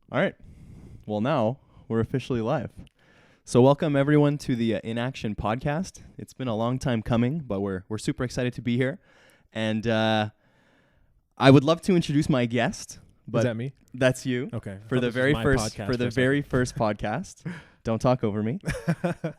All right. Well, now we're officially live. So welcome everyone to the INaction podcast. It's been a long time coming, but we're super excited to be here. And I would love to introduce my guest. But is that me? That's you. Okay. For the very first podcast. Don't talk over me.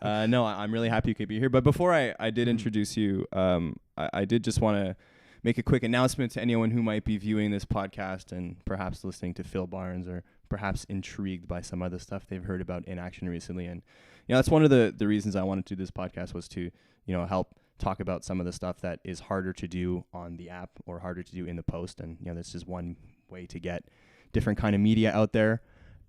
No, I'm really happy you could be here. But before I did introduce you, I did just want to make a quick announcement to anyone who might be viewing this podcast and perhaps listening to Phil Barnes or perhaps intrigued by some other stuff they've heard about INaction recently. And, that's one of the reasons I wanted to do this podcast was to, help talk about some of the stuff that is harder to do on the app or harder to do in the post. And, this is one way to get different kind of media out there.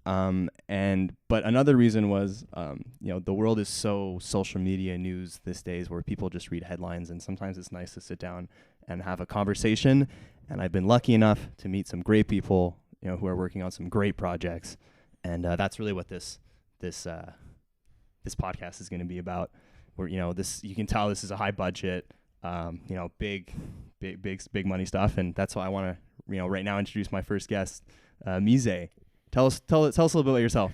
But another reason was, the world is so social media news these days where people just read headlines, and sometimes it's nice to sit down and have a conversation. And I've been lucky enough to meet some great people, who are working on some great projects. And that's really what this podcast is going to be about. Where, you can tell this is a high budget, big money stuff. And that's why I want to, right now introduce my first guest, Mise. Tell us a little bit about yourself.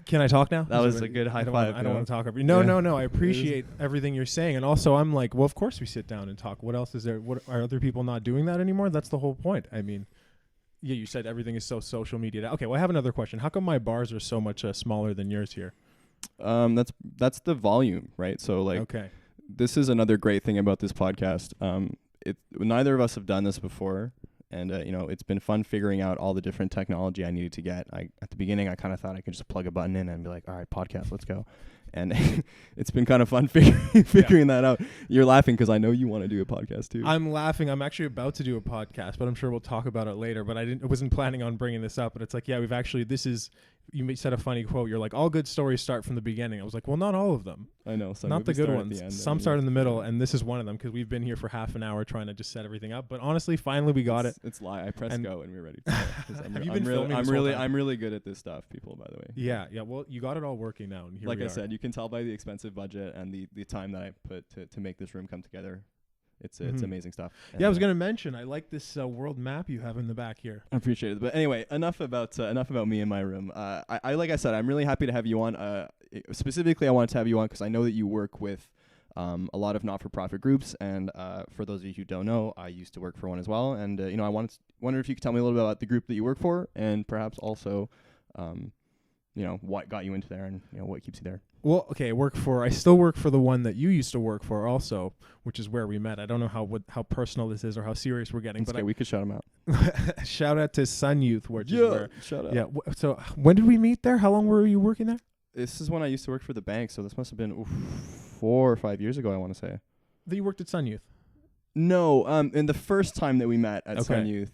Can I talk now? That was a good high five. I don't want to talk over you. No. I appreciate everything you're saying. And also, I'm like, well, of course we sit down and talk. What else is there? What are other people not doing that anymore? That's the whole point. I mean, yeah, you said everything is so social media. Okay, well, I have another question. How come my bars are so much smaller than yours here? That's the volume, right? So okay. This is another great thing about this podcast. Neither of us have done this before. And, it's been fun figuring out all the different technology I needed to get. At the beginning, I kind of thought I could just plug a button in and be like, all right, podcast, let's go. And it's been kind of fun figuring that out. You're laughing because I know you want to do a podcast too. I'm laughing. I'm actually about to do a podcast, but I'm sure we'll talk about it later. But I wasn't planning on bringing this up. But it's like, yeah, you said a funny quote. You're like, all good stories start from the beginning. I was like, well, not all of them. I know. Some not the good ones. Some start in the middle, yeah. And this is one of them because we've been here for half an hour trying to just set everything up. But honestly, finally we got it. It's lie. I pressed go and we're ready to go. Have you been filming this whole time? I'm really good at this stuff, people, by the way. Yeah. Well, you got it all working now. And here like we I are. said, you can tell by the expensive budget and the time that I put to make this room come together. It's amazing stuff. Yeah, I was gonna mention I like this world map you have in the back here. I appreciate it. But anyway, enough about me and my room. I like I said, I'm really happy to have you on. Specifically, I wanted to have you on because I know that you work with a lot of not-for-profit groups, and for those of you who don't know, I used to work for one as well. And I wonder if you could tell me a little bit about the group that you work for, and perhaps also, what got you into there, and what keeps you there. Well, okay, I still work for the one that you used to work for also, which is where we met. I don't know how personal this is or how serious we're getting. But we could shout them out. Shout out to Sun Youth, which is where. Shout out. Yeah. So when did we meet there? How long were you working there? This is when I used to work for the bank, so this must have been 4 or 5 years ago, I want to say. That you worked at Sun Youth? No, and the first time that we met at Sun Youth,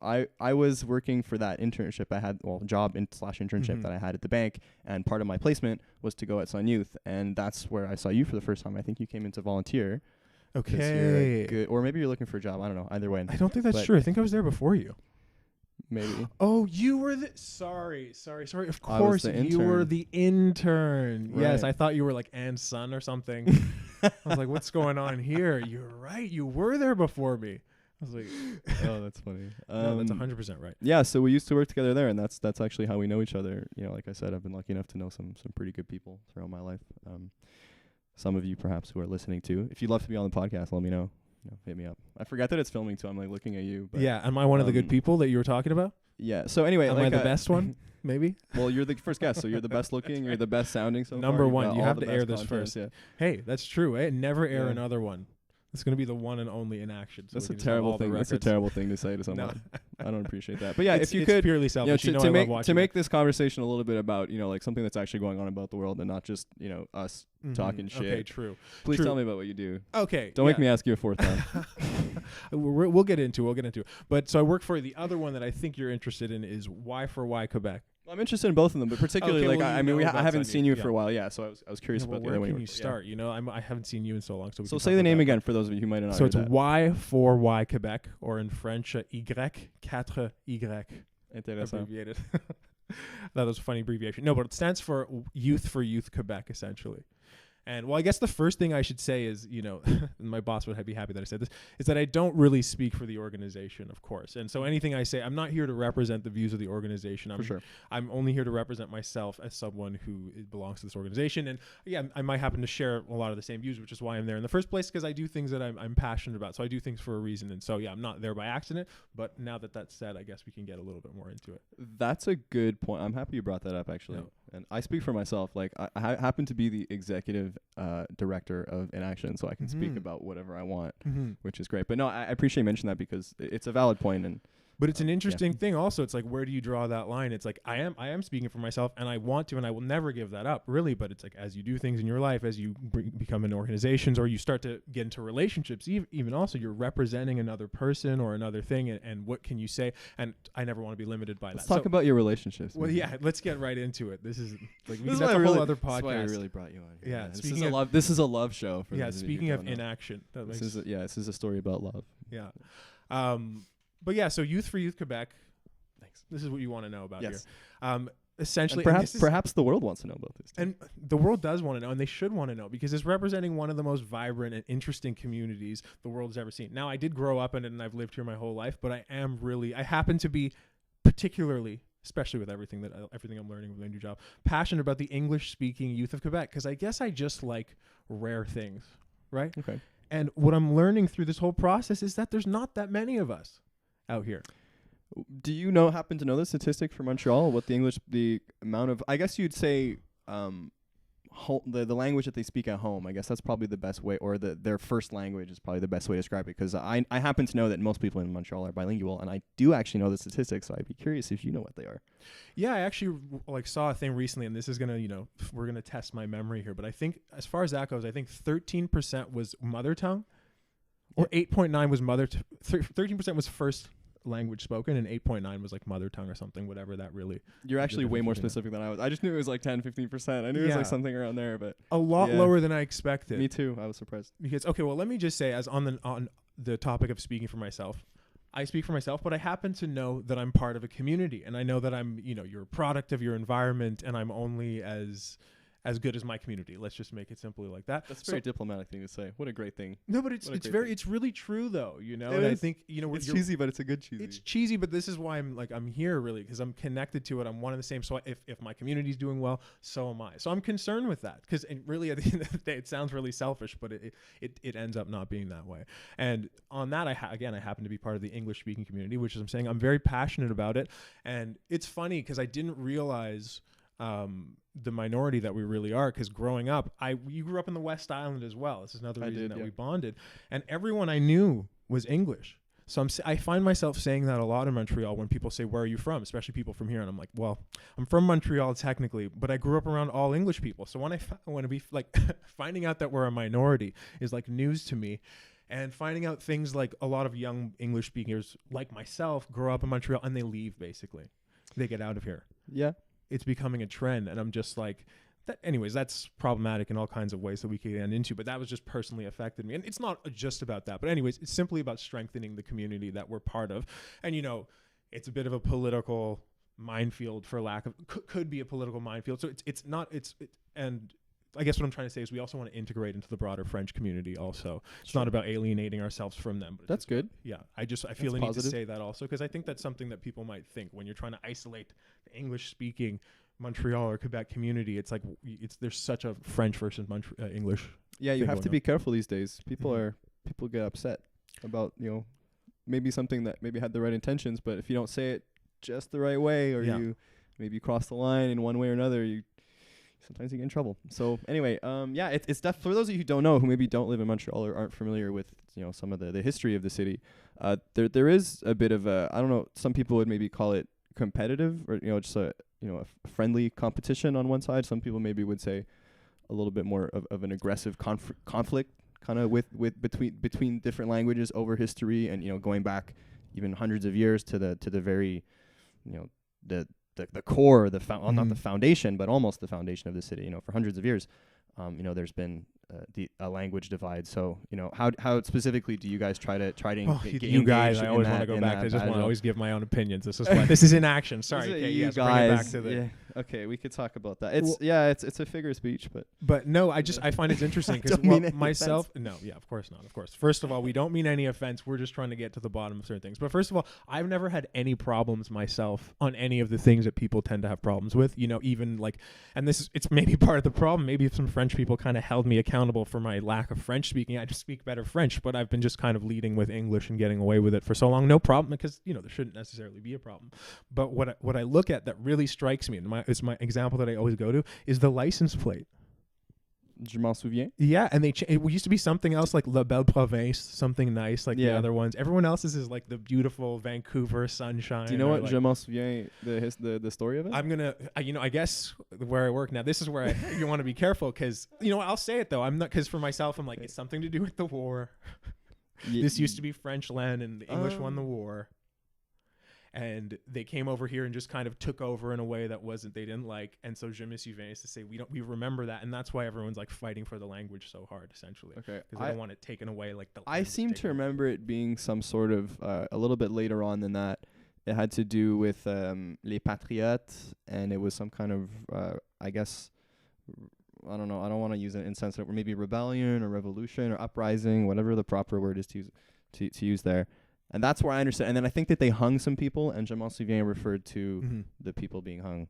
I was working for that internship I had, internship that I had at the bank, and part of my placement was to go at Sun Youth, and that's where I saw you for the first time. I think you came in to volunteer. Okay. Good, or maybe you're looking for a job. I don't know. Either way. I don't think that's true. I think I was there before you. Maybe. Oh, you were sorry. Of course, you were the intern. Right. Yes, I thought you were like Anne's son or something. I was like, what's going on here? You're right. You were there before me. I was like, oh, that's funny. No, that's 100% right. Yeah, so we used to work together there, and that's actually how we know each other. Like I said, I've been lucky enough to know some pretty good people throughout my life. Some of you perhaps who are listening too. If you'd love to be on the podcast, let me know. Hit me up. I forgot that it's filming too. I'm like looking at you. But yeah, am I one of the good people that you were talking about? Yeah. So anyway, am I the best one? Maybe. Well, you're the first guest, so you're the best looking. You're the best sounding. So number far. one. You have to air this content, first. Yeah. Hey, that's true. Never air another one. It's going to be the one and only INaction. So that's a terrible thing. That's a terrible thing to say to someone. I don't appreciate that. But yeah, if you could, purely selfish. To make this conversation a little bit about something that's actually going on about the world and not just us talking shit. Okay, true. Please tell me about what you do. Okay, don't make me ask you a fourth time. We'll get into it. But so I work for the other one that I think you're interested in is Y for Y Quebec. I'm interested in both of them, but particularly I haven't seen you for a while, so I was curious about the other one. Where can you start? I haven't seen you in so long. So say the name again for those of you who might not know. So it's Y for Y Quebec, or in French, Y4Y. Abbreviated. That was a funny abbreviation. No, but it stands for Youth Quebec, essentially. And well, I guess the first thing I should say is, my boss would be happy that I said this, is that I don't really speak for the organization, of course. And so anything I say, I'm not here to represent the views of the organization. For sure. I'm only here to represent myself as someone who belongs to this organization. And yeah, I might happen to share a lot of the same views, which is why I'm there in the first place, because I do things that I'm passionate about. So I do things for a reason. And so, yeah, I'm not there by accident. But now that that's said, I guess we can get a little bit more into it. That's a good point. I'm happy you brought that up, actually. Yeah. And I speak for myself. Like, I happen to be the executive director of INaction, so I can speak about whatever I want, which is great. But no, I appreciate you mentioning that because it's a valid point. But it's an interesting thing also. It's like, where do you draw that line? It's like, I am speaking for myself, and I want to, and I will never give that up, really. But it's like, as you do things in your life, as you become in organizations, or you start to get into relationships, even also, you're representing another person or another thing, and what can you say? And I never want to be limited by let's that. Talk about your relationships. Well, yeah, let's get right into it. This is like, that's a whole other podcast. That's why I really brought you on here. Yeah, this is a love show. For speaking of INaction. This is a story about love. Yeah. But yeah, so Youth for Youth Quebec. Thanks. This is what you want to know about here. Essentially, perhaps the world wants to know about this too. And the world does want to know, and they should want to know, because it's representing one of the most vibrant and interesting communities the world's ever seen. Now, I did grow up in it, and I've lived here my whole life, but I happen to be particularly, especially with everything I'm learning with my new job, passionate about the English-speaking youth of Quebec, because I guess I just like rare things, right? Okay. And what I'm learning through this whole process is that there's not that many of us out here. Do you happen to know the statistic for Montreal? What the amount of, I guess you'd say, the language that they speak at home, I guess that's probably the best way, or their first language is probably the best way to describe it, because I happen to know that most people in Montreal are bilingual, and I do actually know the statistics, so I'd be curious if you know what they are. Yeah, I actually saw a thing recently, and this is gonna, we're gonna test my memory here, but I think as far as that goes, I think 13% was mother tongue, or 8.9 was 13% was first language spoken, and 8.9 was like mother tongue or something, whatever that really. You're actually way more specific than I was. I just knew it was like 10-15%. I knew it was like something around there, but a lot lower than I expected. Me too. I was surprised. Because well, let me just say, as on the topic of speaking for myself, I speak for myself, but I happen to know that I'm part of a community, and I know that I'm, you're a product of your environment, and I'm only as good as my community. Let's just make it simply like that. That's a very diplomatic thing to say. What a great thing. No, but it's really true though, And I think, it's cheesy, but it's a good cheesy. It's cheesy, but this is why I'm here really, because I'm connected to it. I'm one and the same. So if my community's doing well, so am I. So I'm concerned with that, because really at the end of the day, it sounds really selfish, but it ends up not being that way. And on that, I happen to be part of the English speaking community, which is I'm saying I'm very passionate about it. And it's funny because I didn't realize the minority that we really are, because growing up, you grew up in the West Island as well. This is another reason we bonded, and everyone I knew was English. So I find myself saying that a lot in Montreal when people say, "Where are you from?" Especially people from here, and I'm like, "Well, I'm from Montreal technically, but I grew up around all English people." So when I want to be like finding out that we're a minority is like news to me. And finding out things like a lot of young English speakers like myself grow up in Montreal and they leave, basically. They get out of here. Yeah. It's becoming a trend, and I'm just like, anyways, that's problematic in all kinds of ways that we can get into, but that was just personally affected me. And it's not just about that, but anyways, it's simply about strengthening the community that we're part of. And, it's a bit of a political minefield, for lack of, could be a political minefield. So and I guess what I'm trying to say is we also want to integrate into the broader French community also. It's not about alienating ourselves from them. But that's good. Yeah. I feel the need to say that also, because I think that's something that people might think when you're trying to isolate the English-speaking Montreal or Quebec community. It's like there's such a French versus English. Yeah, you have to be careful these days. People get upset about, maybe something that maybe had the right intentions, but if you don't say it just the right way, or you maybe cross the line in one way or another, sometimes you get in trouble. So anyway, it's for those of you who don't know, who maybe don't live in Montreal or aren't familiar with some of the history of the city. There is a bit of a, I don't know, some people would maybe call it competitive, or just a friendly competition on one side. Some people maybe would say a little bit more of an aggressive conflict kind of between different languages over history, and going back even hundreds of years to the very the core, not the foundation, but almost the foundation of the city. For hundreds of years, there's been a language divide. So how specifically do you guys try to you guys? I always want to go back. I just want to always give my own opinions. This is why this is INaction. Sorry, you yes, guys. Bring it back to the. Yeah. Okay, we could talk about that. It's a figure of speech, but no, I find it interesting because myself. No, yeah, of course not. Of course, first of all, we don't mean any offense. We're just trying to get to the bottom of certain things. But first of all, I've never had any problems myself on any of the things that people tend to have problems with. Even like, and it's maybe part of the problem. Maybe if some French people kind of held me accountable for my lack of French speaking, I just speak better French. But I've been just kind of leading with English and getting away with it for so long, no problem, because there shouldn't necessarily be a problem. But what I look at that really strikes me, and it's my example that I always go to, is the license plate. Je m'en souviens. Yeah, and it used to be something else like La Belle Province, something nice like the other ones. Everyone else's is like the beautiful Vancouver sunshine. Do you know what Je m'en souviens, the story of it? I'm gonna, I guess where I work now, this is where you want to be careful because I'll say it though. I'm not, because for myself I'm like, it's something to do with the war. This used to be French land and the English won the war. And they came over here and just kind of took over in a way that they didn't like. And so je me souviens is to say we remember that. And that's why everyone's like fighting for the language so hard, essentially. Okay. Because they don't want it taken away. I seem to remember it being some sort of, a little bit later on than that. It had to do with Les Patriotes. And it was some kind of, I guess, I don't know. I don't want to use an insensitive, or maybe rebellion or revolution or uprising, whatever the proper word is to use there. And that's where I understand. And then I think that they hung some people, and Je m'en souviens referred to the people being hung.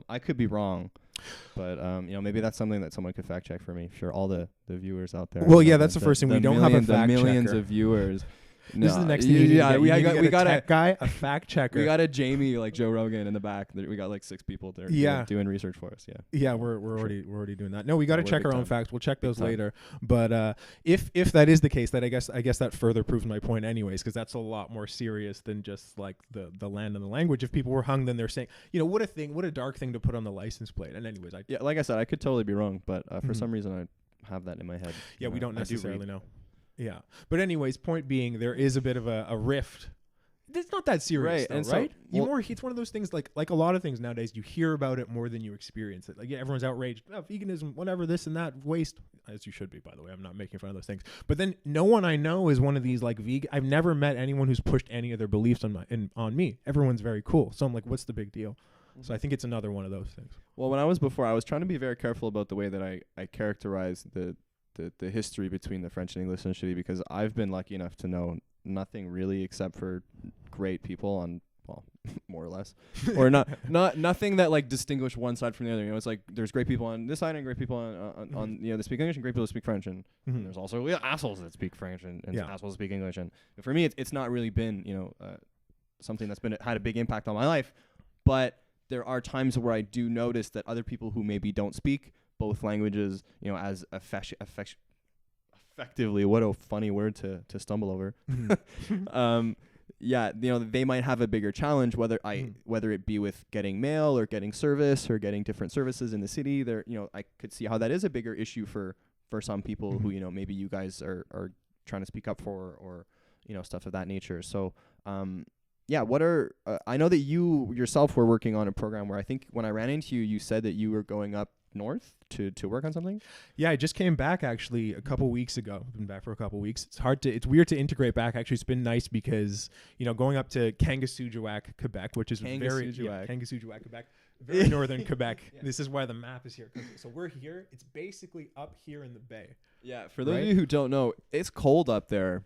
I could be wrong, but maybe that's something that someone could fact check for me. Sure, all the viewers out there. Well, yeah, that's the first thing. We don't have a fact checker. Millions of viewers. This is the next thing. We got a tech guy, a fact checker. We got a Jamie like Joe Rogan in the back. We got like 6 people there doing research for us. Yeah, we're already doing that. No, we got to check our own facts. We'll check those later. But if that is the case, that I guess that further proves my point, anyways, because that's a lot more serious than just like the land and the language. If people were hung, then they're saying, what a dark thing to put on the license plate. And anyways, like I said, I could totally be wrong, but for some reason I have that in my head. Yeah, we don't necessarily know. Yeah. But anyways, point being, there is a bit of a rift. It's not that serious, though, right? It's one of those things like a lot of things nowadays, you hear about it more than you experience it. Like, everyone's outraged. Oh, veganism, whatever, this and that, waste. As you should be, by the way. I'm not making fun of those things. But then no one I know is one of these like vegan. I've never met anyone who's pushed any of their beliefs on me. Everyone's very cool. So I'm like, what's the big deal? So I think it's another one of those things. Well, when I was trying to be very careful about the way that I characterize the history between the French and English initially, because I've been lucky enough to know nothing really except for great people on, well, more or less, or not nothing that like distinguish one side from the other. It's like there's great people on this side and great people on that speak English, and great people that speak French, and there's also assholes that speak French and assholes that speak English. And for me, it's not really been something that's had a big impact on my life, but there are times where I do notice that other people who maybe don't speak both languages, as effectively, what a funny word to stumble over. They might have a bigger challenge, whether it be with getting mail or getting service or getting different services in the city. There, I could see how that is a bigger issue for some people who, maybe you guys are trying to speak up for, or, stuff of that nature. So, what are, I know that you yourself were working on a program where I think when I ran into you, you said that you were going up north to work on something. Yeah, I just came back actually a couple weeks ago. I've been back for a couple weeks. It's weird to integrate back. Actually, it's been nice because going up to Kangiqsujuaq, Quebec, which is Kangiqsujuaq, Quebec, very northern Quebec. Yeah. This is why the map is here. So we're here. It's basically up here in the bay. Yeah, for those of you who don't know, it's cold up there.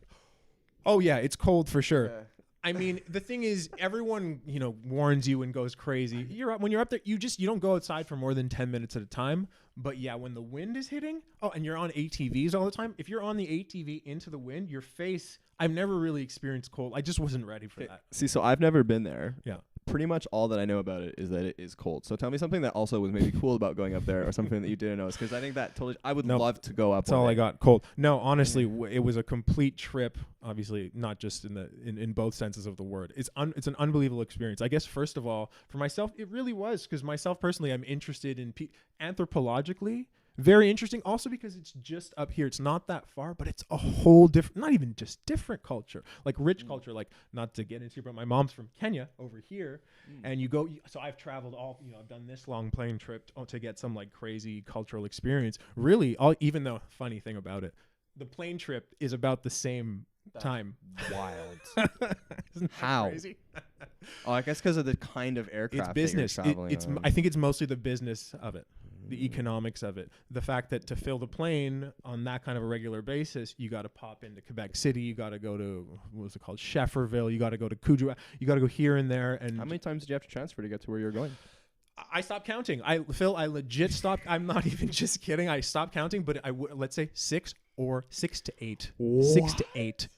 Oh yeah, it's cold for sure. Yeah. I mean, the thing is, everyone, warns you and goes crazy. When you're up there, you don't go outside for more than 10 minutes at a time. But yeah, when the wind is hitting, and you're on ATVs all the time. If you're on the ATV into the wind, your face, I've never really experienced cold. I just wasn't ready for that. See, so I've never been there. Yeah. Pretty much all that I know about it is that it is cold. So tell me something that also was maybe cool about going up there, or something that you didn't know. Because I think that I would love to go up. That's all I got. Cold. No, honestly, it was a complete trip. Obviously, not just in both senses of the word. It's an unbelievable experience. I guess first of all, for myself, it really was, because myself personally, I'm interested in anthropologically. Very interesting. Also because it's just up here. It's not that far, but it's a whole different, not even just different culture, like rich culture. Like, not to get into it, but my mom's from Kenya over here. And you go, so I've traveled I've done this long plane trip to get some like crazy cultural experience. Really, even though, funny thing about it, the plane trip is about the same time. Wild. Isn't How? that crazy? I guess because of the kind of aircraft It's business. that you're traveling on. I think it's mostly the business of it. The economics of it, the fact that to fill the plane on that kind of a regular basis, you got to pop into Quebec City, you got to go to, what was it called, Shefferville, you got to go to Kujuaq, you got to go here and there. And how many times did you have to transfer to get to where you're going? I stopped counting. I legit stopped. I'm not even just kidding. I stopped counting, but let's say 6 to 8. What? 6 to 8.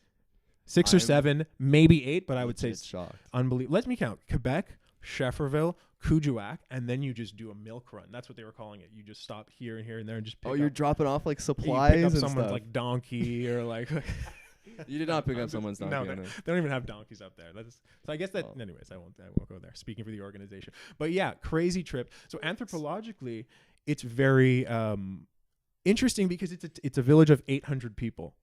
6 or 7, maybe 8, but I would say it's shocked. unbelievable. Let me count. Quebec, Shefferville, Kujuaq, and then you just do a milk run. That's what they were calling it. You just stop here and here and there and just pick you're dropping off like supplies pick up and someone's stuff. like donkey or like You did not pick up someone's donkey. No, on they it. don't even have donkeys up there. So I guess that. Anyways, I won't go there. Speaking for the organization, but yeah, crazy trip. So anthropologically, it's very interesting because it's a village of 800 people,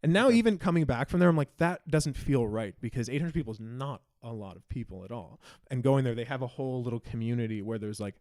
and now even coming back from there, I'm like, that doesn't feel right because 800 people is not a lot of people at all. And going there, they have a whole little community where there's like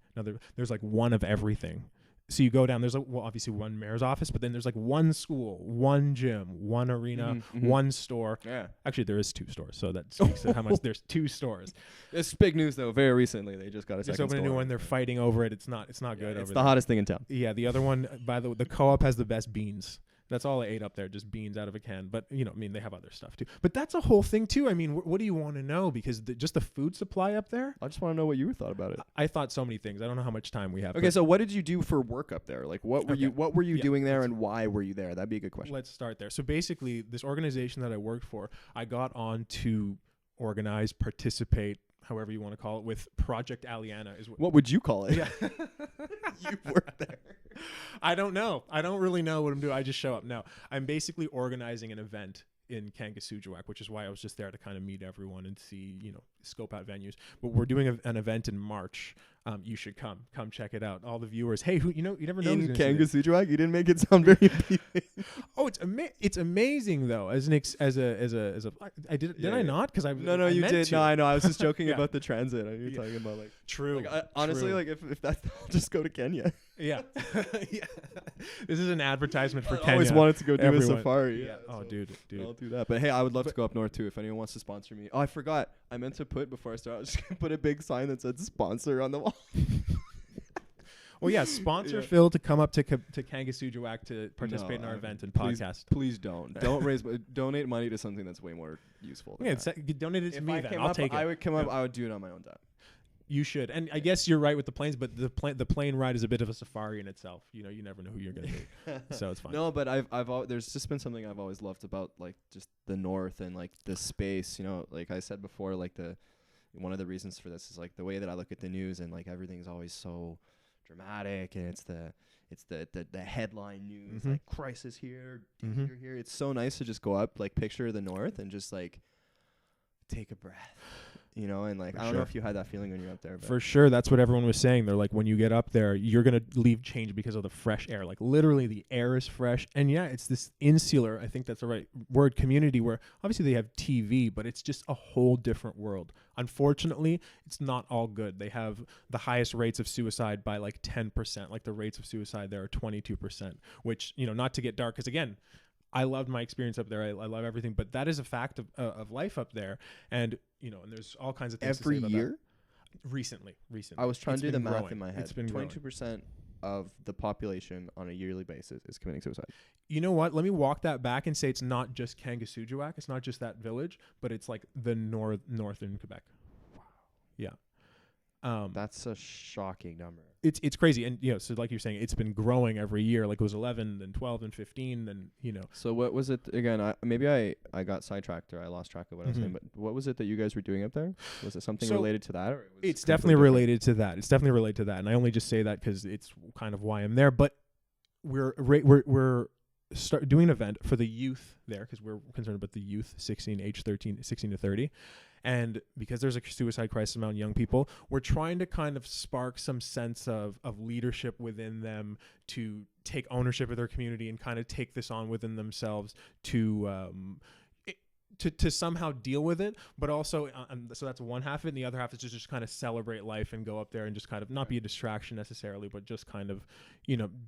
one of everything. So you go down, there's obviously one mayor's office, but then there's like one school, one gym, one arena, one store. Yeah. Actually, there is 2 stores, so that speaks to how much there's 2 stores. It's big news though. Very recently, they just got a Just second opened a store. new one. They're fighting over it. It's not good over It's the there. hottest thing in town. Yeah, the other one, by the co-op has the best beans. That's all I ate up there, just beans out of a can. But, they have other stuff too. But that's a whole thing too. I mean, what do you want to know? Because just the food supply up there. I just want to know what you thought about it. I thought so many things. I don't know how much time we have. Okay, so what did you do for work up there? Like, what were you doing there, and why were you there? That'd be a good question. Let's start there. So basically, this organization that I worked for, I got on to organize, participate, however you want to call it, with Project Aliana. What would you call it? Yeah. You worked there. I don't know. I don't really know what I'm doing. I just show up. No, I'm basically organizing an event in Kangiqsujuaq, which is why I was just there to kind of meet everyone and see, scope out venues. But we're doing an event in March. You should come check it out. All the viewers. Hey, you never know. In Kangiqsujuaq, you didn't make it sound very appealing. Oh, it's amazing though. Did I not? Because I you did. To. No, I know. I was just joking about the transit. You're talking about like true. Like, honestly, like if that's, I'll just go to Kenya. Yeah. Yeah. This is an advertisement for Kenya. I always wanted to go do Everyone. a safari. Yeah. Oh, dude. I'll do that. But hey, I would love to go up north too if anyone wants to sponsor me. Oh, I forgot. I meant to put before I started. I was just gonna put a big sign that said sponsor on the wall. Well, yeah, sponsor Phil to come up to Kangiqsujuaq to participate in our event and podcast. Please don't donate money to something that's way more useful. Donate it to me then. I'll take it. I would come up. I would do it on my own time. You should, and I guess you're right with the planes, but the plane ride is a bit of a safari in itself. You never know who you're gonna meet, so it's fine. No, but there's just been something I've always loved about like just the north and like the space. Like I said before, like one of the reasons for this is like the way that I look at the news and like everything's always so dramatic, and it's the headline news like crisis here, danger here. It's so nice to just go up, like picture the north and just like take a breath. And like, I don't know if you had that feeling when you're up there. But for sure. That's what everyone was saying. They're like, when you get up there, you're going to leave changed because of the fresh air. Like literally the air is fresh. And yeah, it's this insular, I think that's the right word, community where obviously they have TV, but it's just a whole different world. Unfortunately, it's not all good. They have the highest rates of suicide by like 10%. Like the rates of suicide there are 22%, which, not to get dark, because again, I loved my experience up there. I love everything, but that is a fact of life up there. And, and there's all kinds of things every to say about year. That. Recently. I was trying to do the math growing. in my head. It's been 22% of the population on a yearly basis is committing suicide. You know what? Let me walk that back and say it's not just Kangiqsujuaq. It's not just that village, but it's like the northern Quebec. Wow. Yeah. That's a shocking number. It's crazy. And, so like you're saying, it's been growing every year. Like it was 11, then 12, then 15, then, So what was it again? Maybe I got sidetracked or I lost track of what I was saying, but what was it that you guys were doing up there? Was it something related to that? Or it's definitely related to that. It's definitely related to that. And I only just say that because it's kind of why I'm there. But we're start doing an event for the youth there, because we're concerned about the youth 16 to 30. And because there's a suicide crisis among young people, we're trying to kind of spark some sense of leadership within them to take ownership of their community and kind of take this on within themselves to somehow deal with it, but also, so that's one half of it. And the other half is just kind of celebrate life and go up there and just kind of not be a distraction necessarily, but just kind of,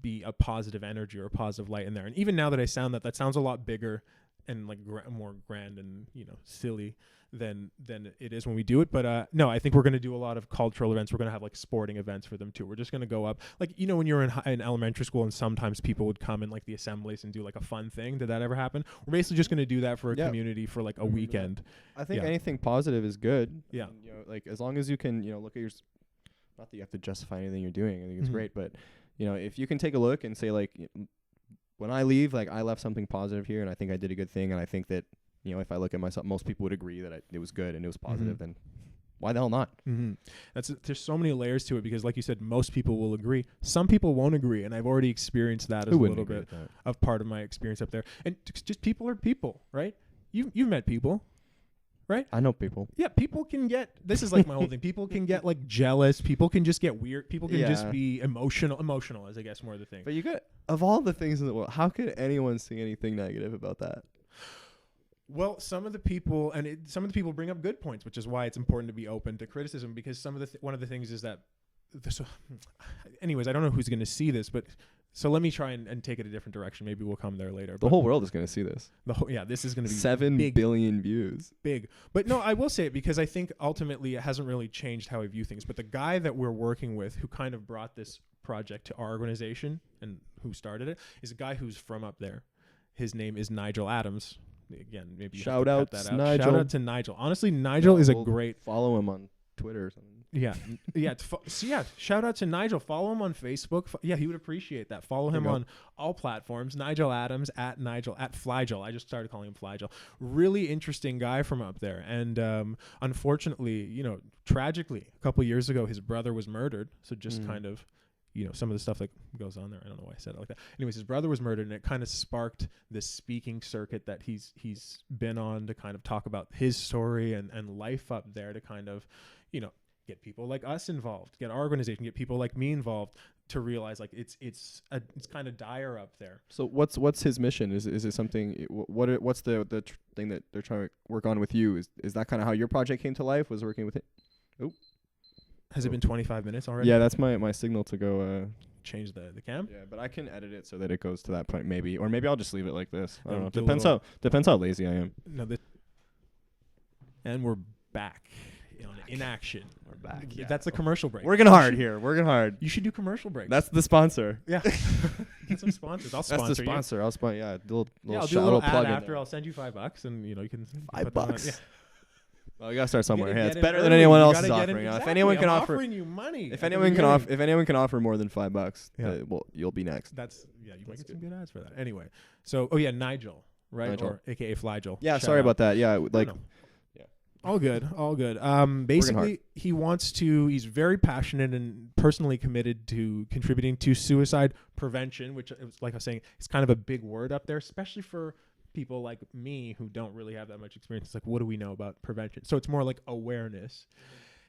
be a positive energy or a positive light in there. And even now that I sound that sounds a lot bigger and like more grand and, silly than it is when we do it. But no, I think we're going to do a lot of cultural events. We're going to have like sporting events for them too. We're just going to go up, like, when you're in elementary school and sometimes people would come in like the assemblies and do like a fun thing. Did that ever happen? We're basically just going to do that for a community for like a weekend. I think anything positive is good. Yeah. And, like as long as you can, look at your, not that you have to justify anything you're doing. I think it's great, but if you can take a look and say like, when I leave, like I left something positive here and I think I did a good thing. And I think that, if I look at myself, most people would agree that it was good and it was positive, then why the hell not? There's so many layers to it because, like you said, most people will agree. Some people won't agree, and I've already experienced that as a little bit of part of my experience up there. And just people are people, right? You've met people, right? I know people. Yeah, people can get, this is like my whole thing. People can get like jealous. People can just get weird. People can just be emotional is I guess more the thing. But of all the things in the world, how could anyone see anything negative about that? Well, some of the people bring up good points, which is why it's important to be open to criticism, because some of one of the things is that, anyways, I don't know who's going to see this, but so let me try and take it a different direction. Maybe we'll come there later. The whole world is going to see this. This is going to be 7 billion views. Big. But no, I will say it because I think ultimately it hasn't really changed how I view things. But the guy that we're working with who kind of brought this project to our organization and who started it is a guy who's from up there. His name is Nigel Adams. Again, maybe shout out to Nigel. Shout out to Nigel. Honestly, Nigel is a great. Follow him on Twitter or something. Yeah. Shout out to Nigel. Follow him on Facebook. He would appreciate that. Follow him on all platforms. Nigel Adams at Flygel. I just started calling him Flygel. Really interesting guy from up there. And unfortunately, tragically, a couple years ago, his brother was murdered. So just kind of. Some of the stuff that goes on there. I don't know why I said it like that. Anyways, his brother was murdered, and it kind of sparked this speaking circuit that he's been on to kind of talk about his story and life up there to kind of, get people like us involved, get our organization, get people like me involved to realize like it's kind of dire up there. So what's his mission? Is it something? What's the thing that they're trying to work on with you? Is that kind of how your project came to life? Was working with it? Oh. Has it been 25 minutes already? Yeah, that's my signal to go change the cam. Yeah, but I can edit it so that it goes to that point maybe, or maybe I'll just leave it like this. I don't know. Depends how lazy I am. No, and we're back on INaction. We're back. Yeah. That's a commercial break. Working hard here. Working hard. You should do commercial breaks. That's the sponsor. Yeah. Get some sponsors. I'll sponsor you. That's the sponsor. You. I'll sponsor. Yeah. I'll do a little ad after. I'll send you $5, and you can $5. Yeah. Well, you gotta start somewhere. Yeah, it's better than anyone else is offering. Exactly. If anyone can offer, offering you money. If anyone can offer more than $5, well, you'll be next. You might get some good ads for that. Anyway, so Nigel, right, Nigel. or AKA Flygel. Yeah, sorry about that. Yeah, all good. Basically, he's very passionate and personally committed to contributing to suicide prevention, which, like I was saying, is kind of a big word up there, especially for people like me who don't really have that much experience. It's like, what do we know about prevention? So it's more like awareness.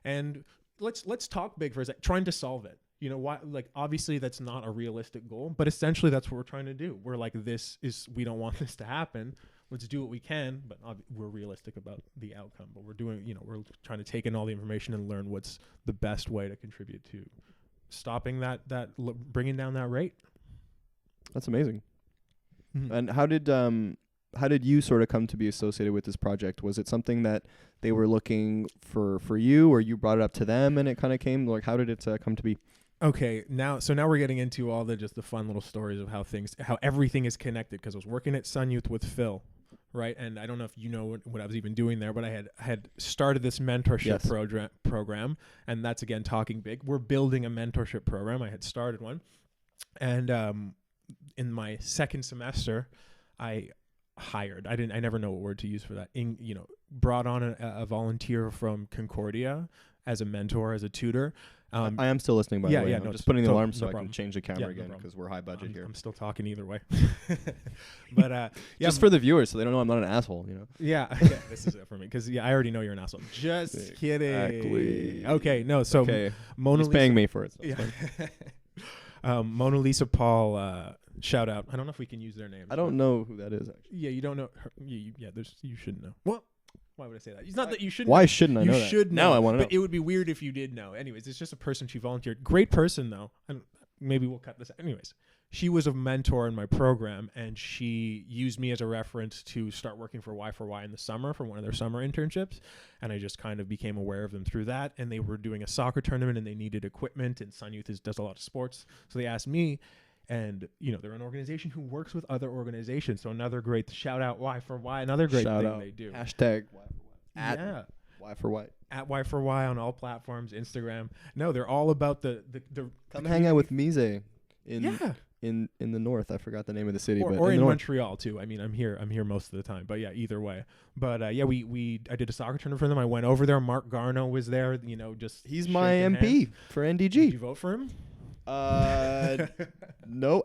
And let's talk big for a second, trying to solve it. Why? Like, obviously that's not a realistic goal, but essentially that's what we're trying to do. We're like, we don't want this to happen. Let's do what we can, but we're realistic about the outcome. But we're doing, we're trying to take in all the information and learn what's the best way to contribute to stopping bringing down that rate. That's amazing. And how did you sort of come to be associated with this project? Was it something that they were looking for you, or you brought it up to them and it kind of came? Like, how did it come to be? Okay, now we're getting into all the fun little stories of how everything is connected, because I was working at Sun Youth with Phil, right? And I don't know if you know what I was even doing there, but I had started this mentorship program, and that's, again, talking big. We're building a mentorship program. I had started one, and in my second semester, I never know what word to use for that. Brought on a volunteer from Concordia as a mentor, as a tutor. I am still listening, by the way. Yeah, I'm no, just putting the alarm so no I problem. can change the camera No again problem. because we're high budget here. I'm still talking either way. But Just for the viewers, so they don't know I'm not an asshole, you know? yeah, this is it for me because I already know you're an asshole. Just kidding. Exactly. Okay, no. So Mona He's Lisa, paying me for it. So yeah. Mona Lisa Paul, shout out. I don't know if we can use their names. I don't know who that is, actually. Yeah, you don't know. Her, you shouldn't know. Well, why would I say that? It's not that you shouldn't. Why shouldn't I know that? You should know. Now I want to know. But it would be weird if you did know. Anyways, it's just a person she volunteered. Great person though. And maybe we'll cut this. Anyways, she was a mentor in my program, and she used me as a reference to start working for Y4Y in the summer for one of their summer internships. And I just kind of became aware of them through that. And they were doing a soccer tournament, and they needed equipment. And Sun Youth does a lot of sports, so they asked me. And, they're an organization who works with other organizations. So another great shout out Y4Y, another great thing they do. Hashtag Y4Y. Yeah. Y4Y. At Y4Y on all platforms, Instagram. No, they're all about the Come hang out with Mise in yeah. in the north. I forgot the name of the city, Or, but or in the Montreal too. I mean, I'm here most of the time. But yeah, either way. But I did a soccer tournament for them. I went over there. Mark Garneau was there. Just he's my MP hands. for NDG. Did you vote for him? No.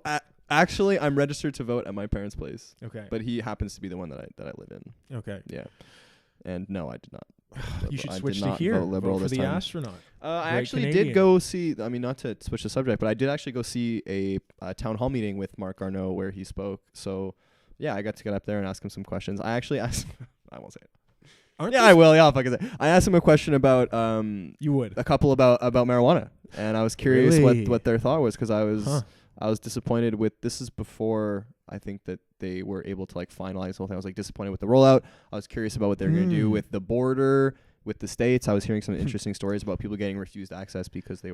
Actually, I'm registered to vote at my parents' place. Okay. But he happens to be the one that I live in. Okay. Yeah. And no, I did not. You should I switch did to not here. vote Liberal Vote for this the time. astronaut. I Great actually Canadian. did go see. I mean, not to switch the subject, but I did actually go see a town hall meeting with Mark Garneau where he spoke. So, yeah, I got to get up there and ask him some questions. I actually asked. I won't say it. I will. Yeah, I'll fucking say. I asked him a question about You would. a couple about marijuana, and I was curious Really? what their thought was because I was disappointed with. This is before I think that they were able to finalize the whole thing. I was disappointed with the rollout. I was curious about what they're going to do with the border with the states. I was hearing some interesting stories about people getting refused access because they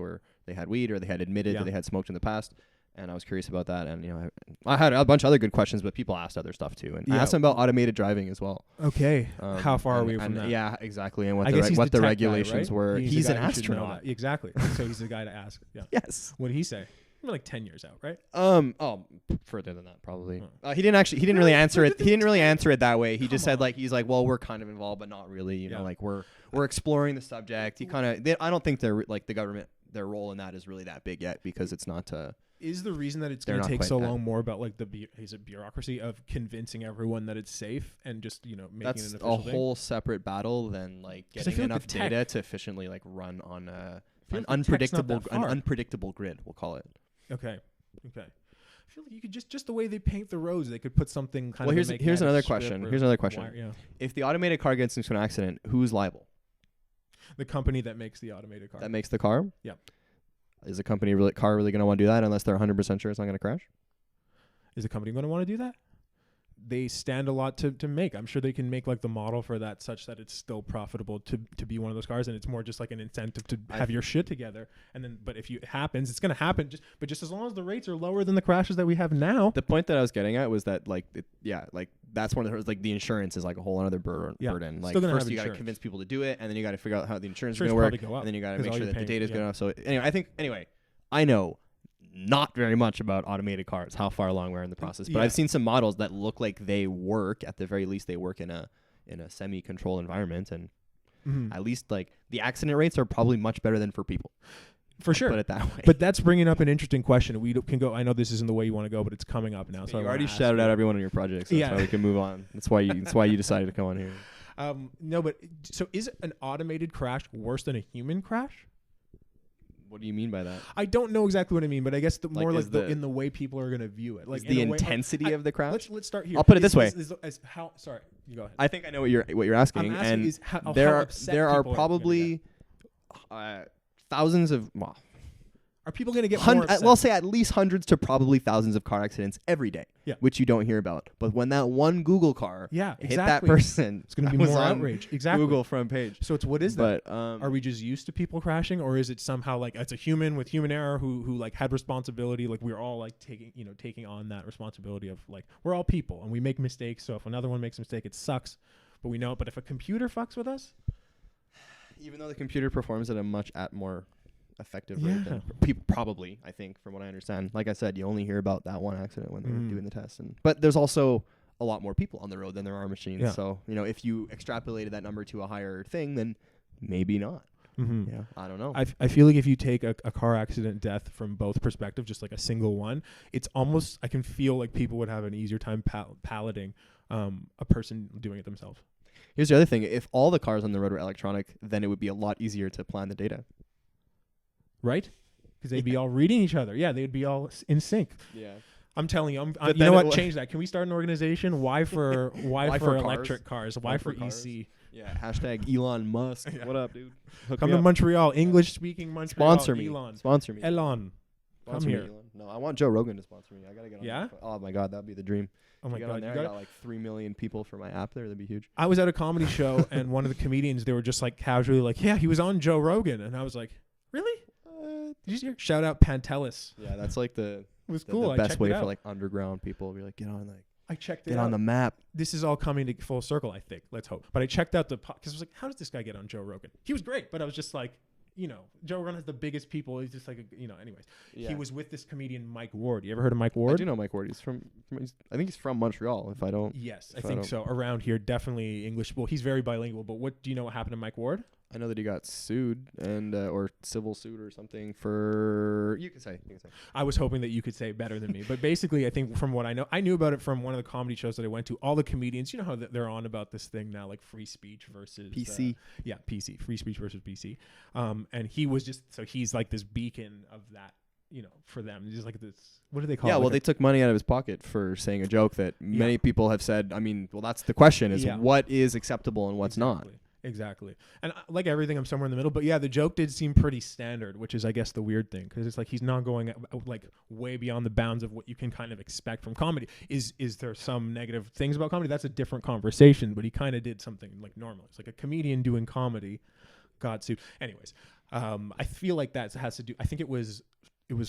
had weed or they had admitted that they had smoked in the past. And I was curious about that. And, I had a bunch of other good questions, but people asked other stuff too. And I asked them about automated driving as well. Okay. How far are we from that? Yeah, exactly. And what what the regulations were. He's an astronaut. Exactly. So he's the guy to ask. Yeah. Yes. What did he say? We're 10 years out, right? Further than that probably. He didn't really answer it. He didn't really answer it that way. He just said well, we're kind of involved, but not really. You know, we're exploring the subject. He kind of. I don't think they're the government. Their role in that is really that big yet because it's not. Is the reason that it's going to take so long more about the bureaucracy of convincing everyone that it's safe and just making that's an official a whole separate battle than getting enough data to efficiently run on an unpredictable grid. We'll call it. Okay. I feel like you could just the way they paint the roads, they could put something kind of. Well, here's another question. Wire, If the automated car gets into an accident, who's liable? The company that makes the automated car. That makes the car? Yeah. Is the company really going to want to do that unless they're 100% sure it's not going to crash? Is the company going to want to do that? They stand a lot to make. I'm sure they can make the model for that such that it's still profitable to be one of those cars, and it's more just an incentive to have your shit together. And then, but if it happens, it's going to happen. But just as long as the rates are lower than the crashes that we have now. The point that I was getting at was that that's one of the the insurance is a whole other burden. First you got to convince people to do it, and then you got to figure out how the insurance is going to work, and then you got to make sure that the data is good enough. So anyway, I know not very much about automated cars, how far along we're in the process. But I've seen some models that look like they work. At the very least, they work in a semi-controlled environment, and at least the accident rates are probably much better than for people. For sure. Put it that way. But that's bringing up an interesting question. We can go. I know this isn't the way you want to go, but it's coming up now. So you already shouted out everyone on your project, so that's why we can move on. That's why you decided to come on here. No, but so is an automated crash worse than a human crash? What do you mean by that? I don't know exactly what I mean, but I guess in the way people are going to view it. The intensity of the crash? Let's start here. I'll put it this way. Sorry, you go ahead. I think I know what you're asking. I'm asking and how there are probably thousands of... Well, are people going to get more upset? We'll say at least hundreds to probably thousands of car accidents every day, which you don't hear about. But when that one Google car hit that person, it's going to be more outrage. Exactly. Google front page. So what is that? But, are we just used to people crashing, or is it somehow it's a human with human error who had responsibility? We're all taking on that responsibility of we're all people and we make mistakes. So if another one makes a mistake, it sucks, but we know it. But if a computer fucks with us, even though the computer performs at a much more effective rate than people probably, I think, from what I understand. Like I said, you only hear about that one accident when they're doing the test, but there's also a lot more people on the road than there are machines. So if you extrapolated that number to a higher thing, then maybe not. Mm-hmm. Yeah, I don't know. I feel like if you take a car accident death from both perspectives, just like a single one, it's almost, I can feel like people would have an easier time palading a person doing it themselves. Here's the other thing. If all the cars on the road were electronic, then it would be a lot easier to plan the data. Right? Because they'd be all reading each other. Yeah, they'd be all in sync. Yeah. I'm telling you, you know what? Change that. Can we start an organization? Why for electric cars? Why for EC? Yeah. Hashtag Elon Musk. Yeah. What up, dude? Come to Montreal. English speaking Montreal. Sponsor me. Elon. Sponsor me. Elon. Come here. Elon. No, I want Joe Rogan to sponsor me. I gotta get on. Yeah? Oh my God, that'd be the dream. Oh my Get God. on there. I got like 3 million people for my app there. That'd be huge. I was at a comedy show and one of the comedians, they were just like casually like, yeah, he was on Joe Rogan. And I was like, really? Did you hear? Shout out Pantelis. Yeah, that's like It was cool. the best way for like underground people. Be like, get on I checked it get out. on the map. This is all coming to full circle, I think. Let's hope. But I checked out because I was like, how does this guy get on Joe Rogan? He was great, but I was just like, Joe Rogan has the biggest people. He's just like, anyways. Yeah. He was with this comedian, Mike Ward. You ever heard of Mike Ward? I do know Mike Ward. I think he's from Montreal, if I don't. Yes, I think so. Around here, definitely English. Well, he's very bilingual, but do you know what happened to Mike Ward? I know that he got sued and or civil suit or something for. You can say. I was hoping that you could say it better than me, but basically, I think from what I knew about it from one of the comedy shows that I went to. All the comedians, you know how they're on about this thing now, like free speech versus PC. PC, free speech versus PC. And he was he's like this beacon of that, for them. He's like this. What do they call it? Yeah, well, like they took money out of his pocket for saying a joke that many people have said. I mean, well, that's the question: is what is acceptable and what's not. Exactly. And like everything, I'm somewhere in the middle. But yeah, the joke did seem pretty standard, which is, I guess, the weird thing. Because it's like he's not going like way beyond the bounds of what you can kind of expect from comedy. Is there some negative things about comedy? That's a different conversation. But he kind of did something like normal. It's like a comedian doing comedy got sued. Anyways, I feel like that has to do. I think it was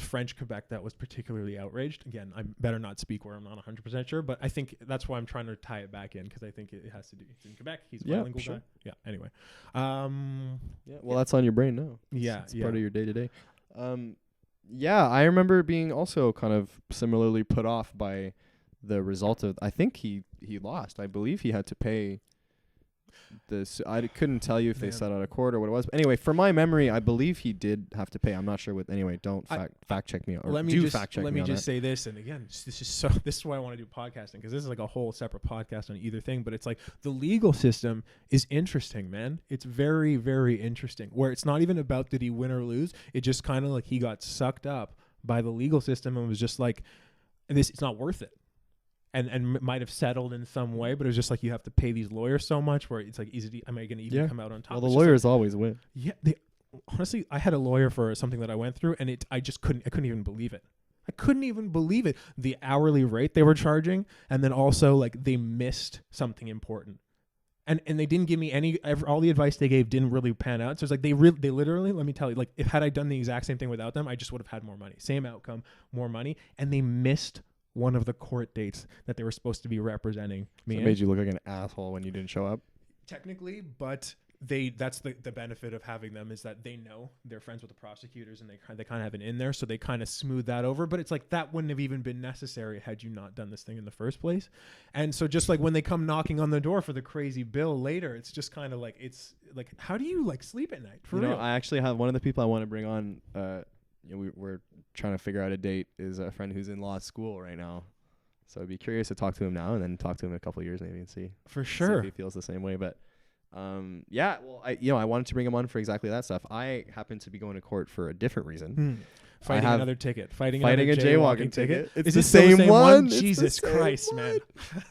French Quebec that was particularly outraged. Again, I better not speak where I'm not 100% sure, but I think that's why I'm trying to tie it back in, because I think it has to do. It's in Quebec. He's a bilingual guy. Yeah. Anyway. Well, that's on your brain now. It's part of your day to day. Yeah, I remember being also kind of similarly put off by the result of. I think he lost. I believe he had to pay. I couldn't tell you if they set out a court or what it was. But anyway, from my memory, I believe he did have to pay. I'm not sure what. Anyway, don't fact check me. Or let me just say this. And again, this is why I want to do podcasting, because this is like a whole separate podcast on either thing. But it's like the legal system is interesting, man. It's very, very interesting. Where it's not even about did he win or lose. It just kind of like he got sucked up by the legal system and was just like, it's not worth it. And might have settled in some way, but it was just like you have to pay these lawyers so much where it's like, am I going to even come out on top? Well, the lawyers always win. Yeah, honestly, I had a lawyer for something that I went through, and I couldn't even believe it. I couldn't even believe it. The hourly rate they were charging, and then also like they missed something important. And they didn't give me all the advice they gave didn't really pan out. So it's like they literally, let me tell you, like had I done the exact same thing without them, I just would have had more money. Same outcome, more money. And they missed one of the court dates that they were supposed to be representing me. So it made you look like an asshole when you didn't show up? Technically, but that's the benefit of having them, is that they know they're friends with the prosecutors and they kind of have an in there, so they kind of smooth that over. But it's like that wouldn't have even been necessary had you not done this thing in the first place. And so just like when they come knocking on the door for the crazy bill later, it's just kind of like, it's like, how do you like sleep at night? For real? I actually have one of the people I want to bring on. We're trying to figure out a date, is a friend who's in law school right now. So I'd be curious to talk to him now and then talk to him in a couple of years maybe and see. For sure. See if he feels the same way. But well, I wanted to bring him on for exactly that stuff. I happen to be going to court for a different reason. Fighting another ticket. Fighting a jaywalking ticket. It's the same one? Jesus Christ, man.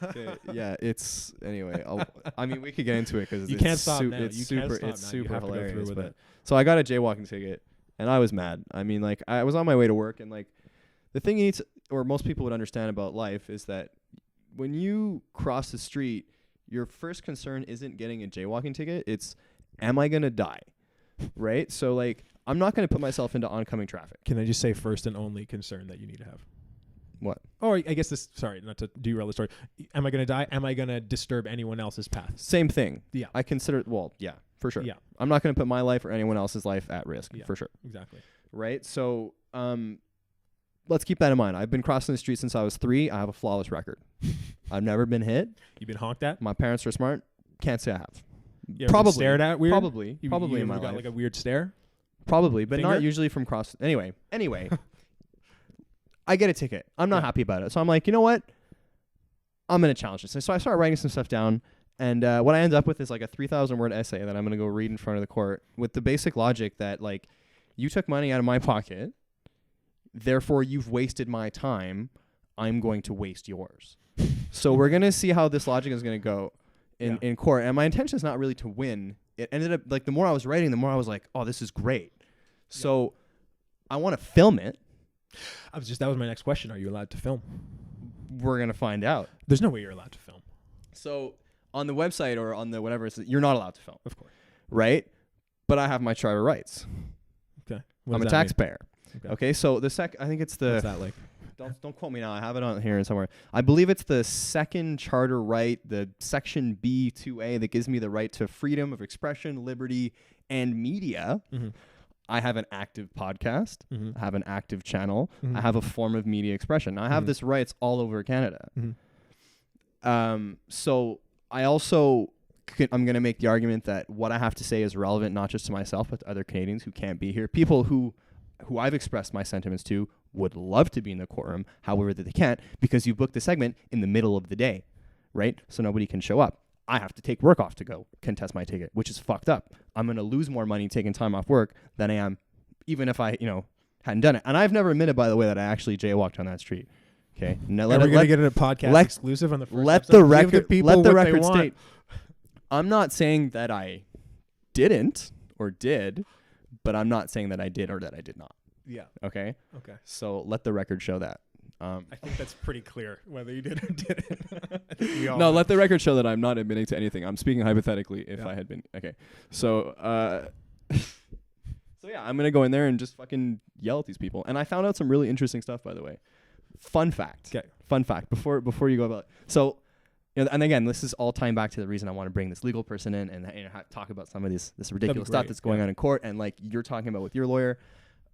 Okay, yeah, it's anyway. I mean, we could get into it because you can't stop now. It's super hilarious. With it. So I got a jaywalking ticket. And I was mad. I mean, like, I was on my way to work, and like, the thing most people would understand about life is that when you cross the street, your first concern isn't getting a jaywalking ticket. It's, am I gonna die? Right? So like, I'm not gonna put myself into oncoming traffic. Can I just say first and only concern that you need to have? What? Or I guess sorry, not to derail the story. Am I gonna die? Am I gonna disturb anyone else's path? Same thing. Yeah. I consider, for sure. Yeah. I'm not going to put my life or anyone else's life at risk, for sure. Exactly. Right? So, let's keep that in mind. I've been crossing the street since I was 3. I have a flawless record. I've never been hit. You've been honked at? My parents are smart. Can't say I have. You ever Probably been stared at weird? Probably You in my ever got life. like a weird stare? Probably, but Finger? not usually from cross. Anyway, I get a ticket. I'm not happy about it. So I'm like, you know what? I'm going to challenge this. So I start writing some stuff down. And what I end up with is like a 3,000 word essay that I'm going to go read in front of the court with the basic logic that like you took money out of my pocket. Therefore, you've wasted my time. I'm going to waste yours. So we're going to see how this logic is going to go in court. And my intention is not really to win. It ended up like the more I was writing, the more I was like, oh, this is great. So I want to film it. That was my next question. Are you allowed to film? We're going to find out. There's no way you're allowed to film. So on the website or on the whatever, you're not allowed to film. Of course. Right? But I have my charter rights. Okay. I'm a taxpayer. Okay. So I think it's the... What's that like? Don't quote me now. I have it on here somewhere. I believe it's the second charter right, the section B2A, that gives me the right to freedom of expression, liberty, and media. Mm-hmm. I have an active podcast. Mm-hmm. I have an active channel. Mm-hmm. I have a form of media expression. I have this rights all over Canada. Mm-hmm. So I also... I'm going to make the argument that what I have to say is relevant not just to myself, but to other Canadians who can't be here. People who I've expressed my sentiments to would love to be in the courtroom, however that they can't, because you booked the segment in the middle of the day, right? So nobody can show up. I have to take work off to go contest my ticket, which is fucked up. I'm going to lose more money taking time off work than I am even if I, hadn't done it. And I've never admitted, by the way, that I actually jaywalked on that street. Okay. Now, we're going to get it a podcast exclusive on the first let episode. The record state. I'm not saying that I didn't or did, but I'm not saying that I did or that I did not. Yeah. Okay? Okay. So let the record show that. I think that's pretty clear whether you did or didn't. No, let the record show that I'm not admitting to anything. I'm speaking hypothetically if I had been. Okay. So, I'm going to go in there and just fucking yell at these people. And I found out some really interesting stuff, by the way. Fun fact. Okay. Fun fact before you go about it. So, and again, this is all tying back to the reason I want to bring this legal person in and talk about some of this ridiculous stuff that's going on in court and like you're talking about with your lawyer.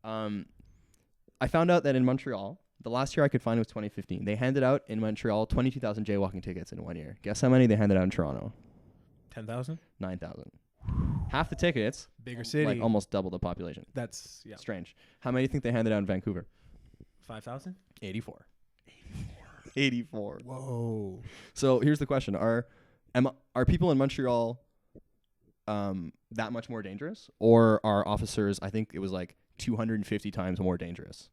I found out that in Montreal, the last year I could find was 2015. They handed out in Montreal 22,000 jaywalking tickets in 1 year. Guess how many they handed out in Toronto? 10,000? 9,000. Half the tickets. Bigger city. Like almost double the population. That's strange. How many do you think they handed out in Vancouver? 5,000? 84. 84. Whoa. So here's the question: Are people in Montreal that much more dangerous, or are officers? I think it was like 250 times more dangerous,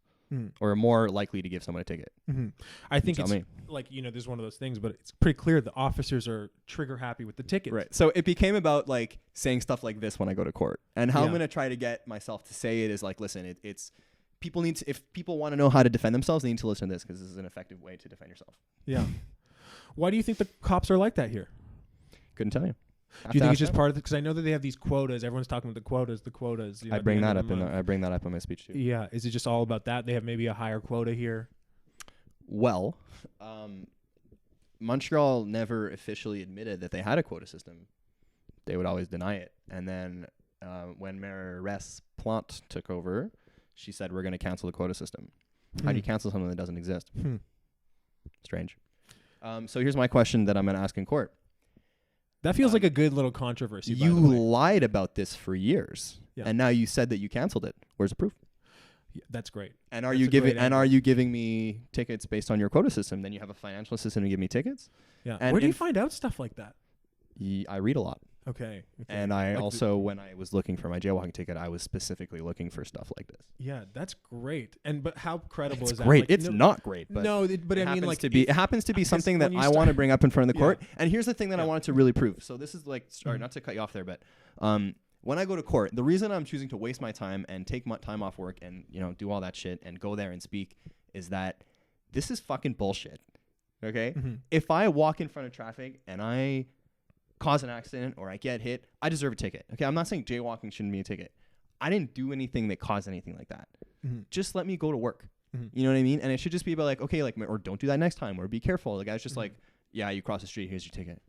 or more likely to give someone a ticket. Mm-hmm. I think it's like this is one of those things, but it's pretty clear the officers are trigger happy with the tickets. Right. So it became about like saying stuff like this when I go to court, and how I'm going to try to get myself to say it is like, listen, it's. People need to, if people want to know how to defend themselves, they need to listen to this because this is an effective way to defend yourself. Yeah. Why do you think the cops are like that here? Couldn't tell you. Do you think it's just part of it? Because I know that they have these quotas. Everyone's talking about the quotas. I bring that up in my speech too. Yeah. Is it just all about that? They have maybe a higher quota here? Well, Montreal never officially admitted that they had a quota system. They would always deny it. And then when Mayoress Plante took over, she said, we're going to cancel the quota system. How do you cancel something that doesn't exist? Strange. So here's my question that I'm going to ask in court. That feels like a good little controversy. You lied about this for years, and now you said that you canceled it. Where's the proof? Yeah, that's great. And are you giving me tickets based on your quota system? Then you have a financial system to give me tickets? Yeah. And where do you find out stuff like that? I read a lot. Okay. And I also, when I was looking for my jaywalking ticket, I was specifically looking for stuff like this. Yeah, that's great. But how credible is that? Great. It's not great. But I mean, like, it happens to be something that I want to bring up in front of the court. And here's the thing that I wanted to really prove. So this is like, sorry, not to cut you off there, but when I go to court, the reason I'm choosing to waste my time and take my time off work and do all that shit and go there and speak is that this is fucking bullshit. Okay, if I walk in front of traffic and I cause an accident or I get hit, I deserve a ticket. Okay, I'm not saying jaywalking shouldn't be a ticket. I didn't do anything that caused anything like that. Just let me go to work. You know what I mean? And it should just be about like, okay, like, or don't do that next time, or be careful. The guy's just like, yeah, you cross the street, here's your ticket.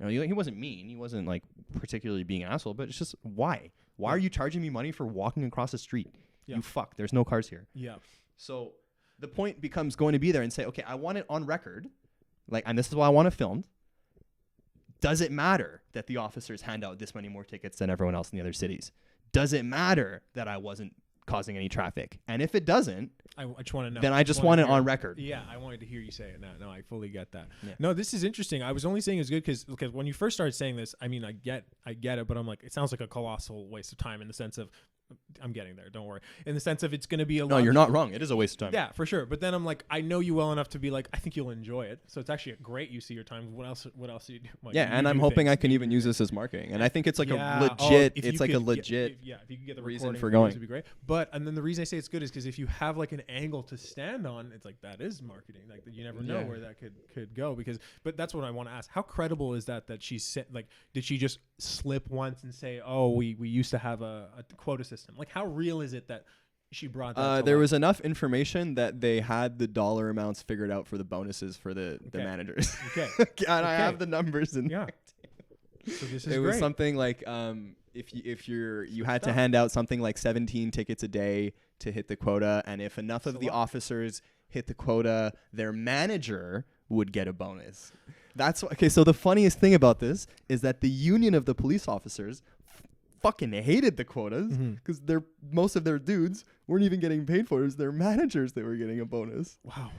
He wasn't mean. He wasn't like particularly being an asshole, but it's just why? Why are you charging me money for walking across the street? You fuck. There's no cars here. Yeah. So the point becomes going to be there and say, okay, I want it on record, like, and this is why I want it filmed. Does it matter that the officers hand out this many more tickets than everyone else in the other cities? Does it matter that I wasn't causing any traffic? And if it doesn't, I just want to know. Then I just want it on record. Yeah, I wanted to hear you say it. No, I fully get that. Yeah. No, this is interesting. I was only saying it's good because when you first started saying this, I mean, I get it, but I'm like, it sounds like a colossal waste of time in the sense of, I'm getting there. Don't worry. In the sense of it's going to be a lot. No, you're not wrong. It is a waste of time. Yeah, for sure. But then I'm like, I know you well enough to be like, I think you'll enjoy it. So it's actually a great use of your time. What else do you do? Like, yeah, and I'm hoping I can even use this as marketing. And I think it's like a legit. It's like a legit. If you could get the reason recording for going, would be great. And then the reason I say it's good is because if you have like an angle to stand on, it's like that is marketing. Like you never know where that could go. But that's what I want to ask. How credible is that she said, like, did she just slip once and say, oh, we used to have a quota system? Like, how real is it that she brought that there was enough information that they had the dollar amounts figured out for the bonuses for the managers. Okay. And I have the numbers in there. So this is it was something like if you had to hand out something like 17 tickets a day to hit the quota, and if enough of the officers hit the quota, their manager would get a bonus. So the funniest thing about this is that the union of the police officers fucking hated the quotas because most of their dudes weren't even getting paid for it. It was their managers that were getting a bonus. Wow.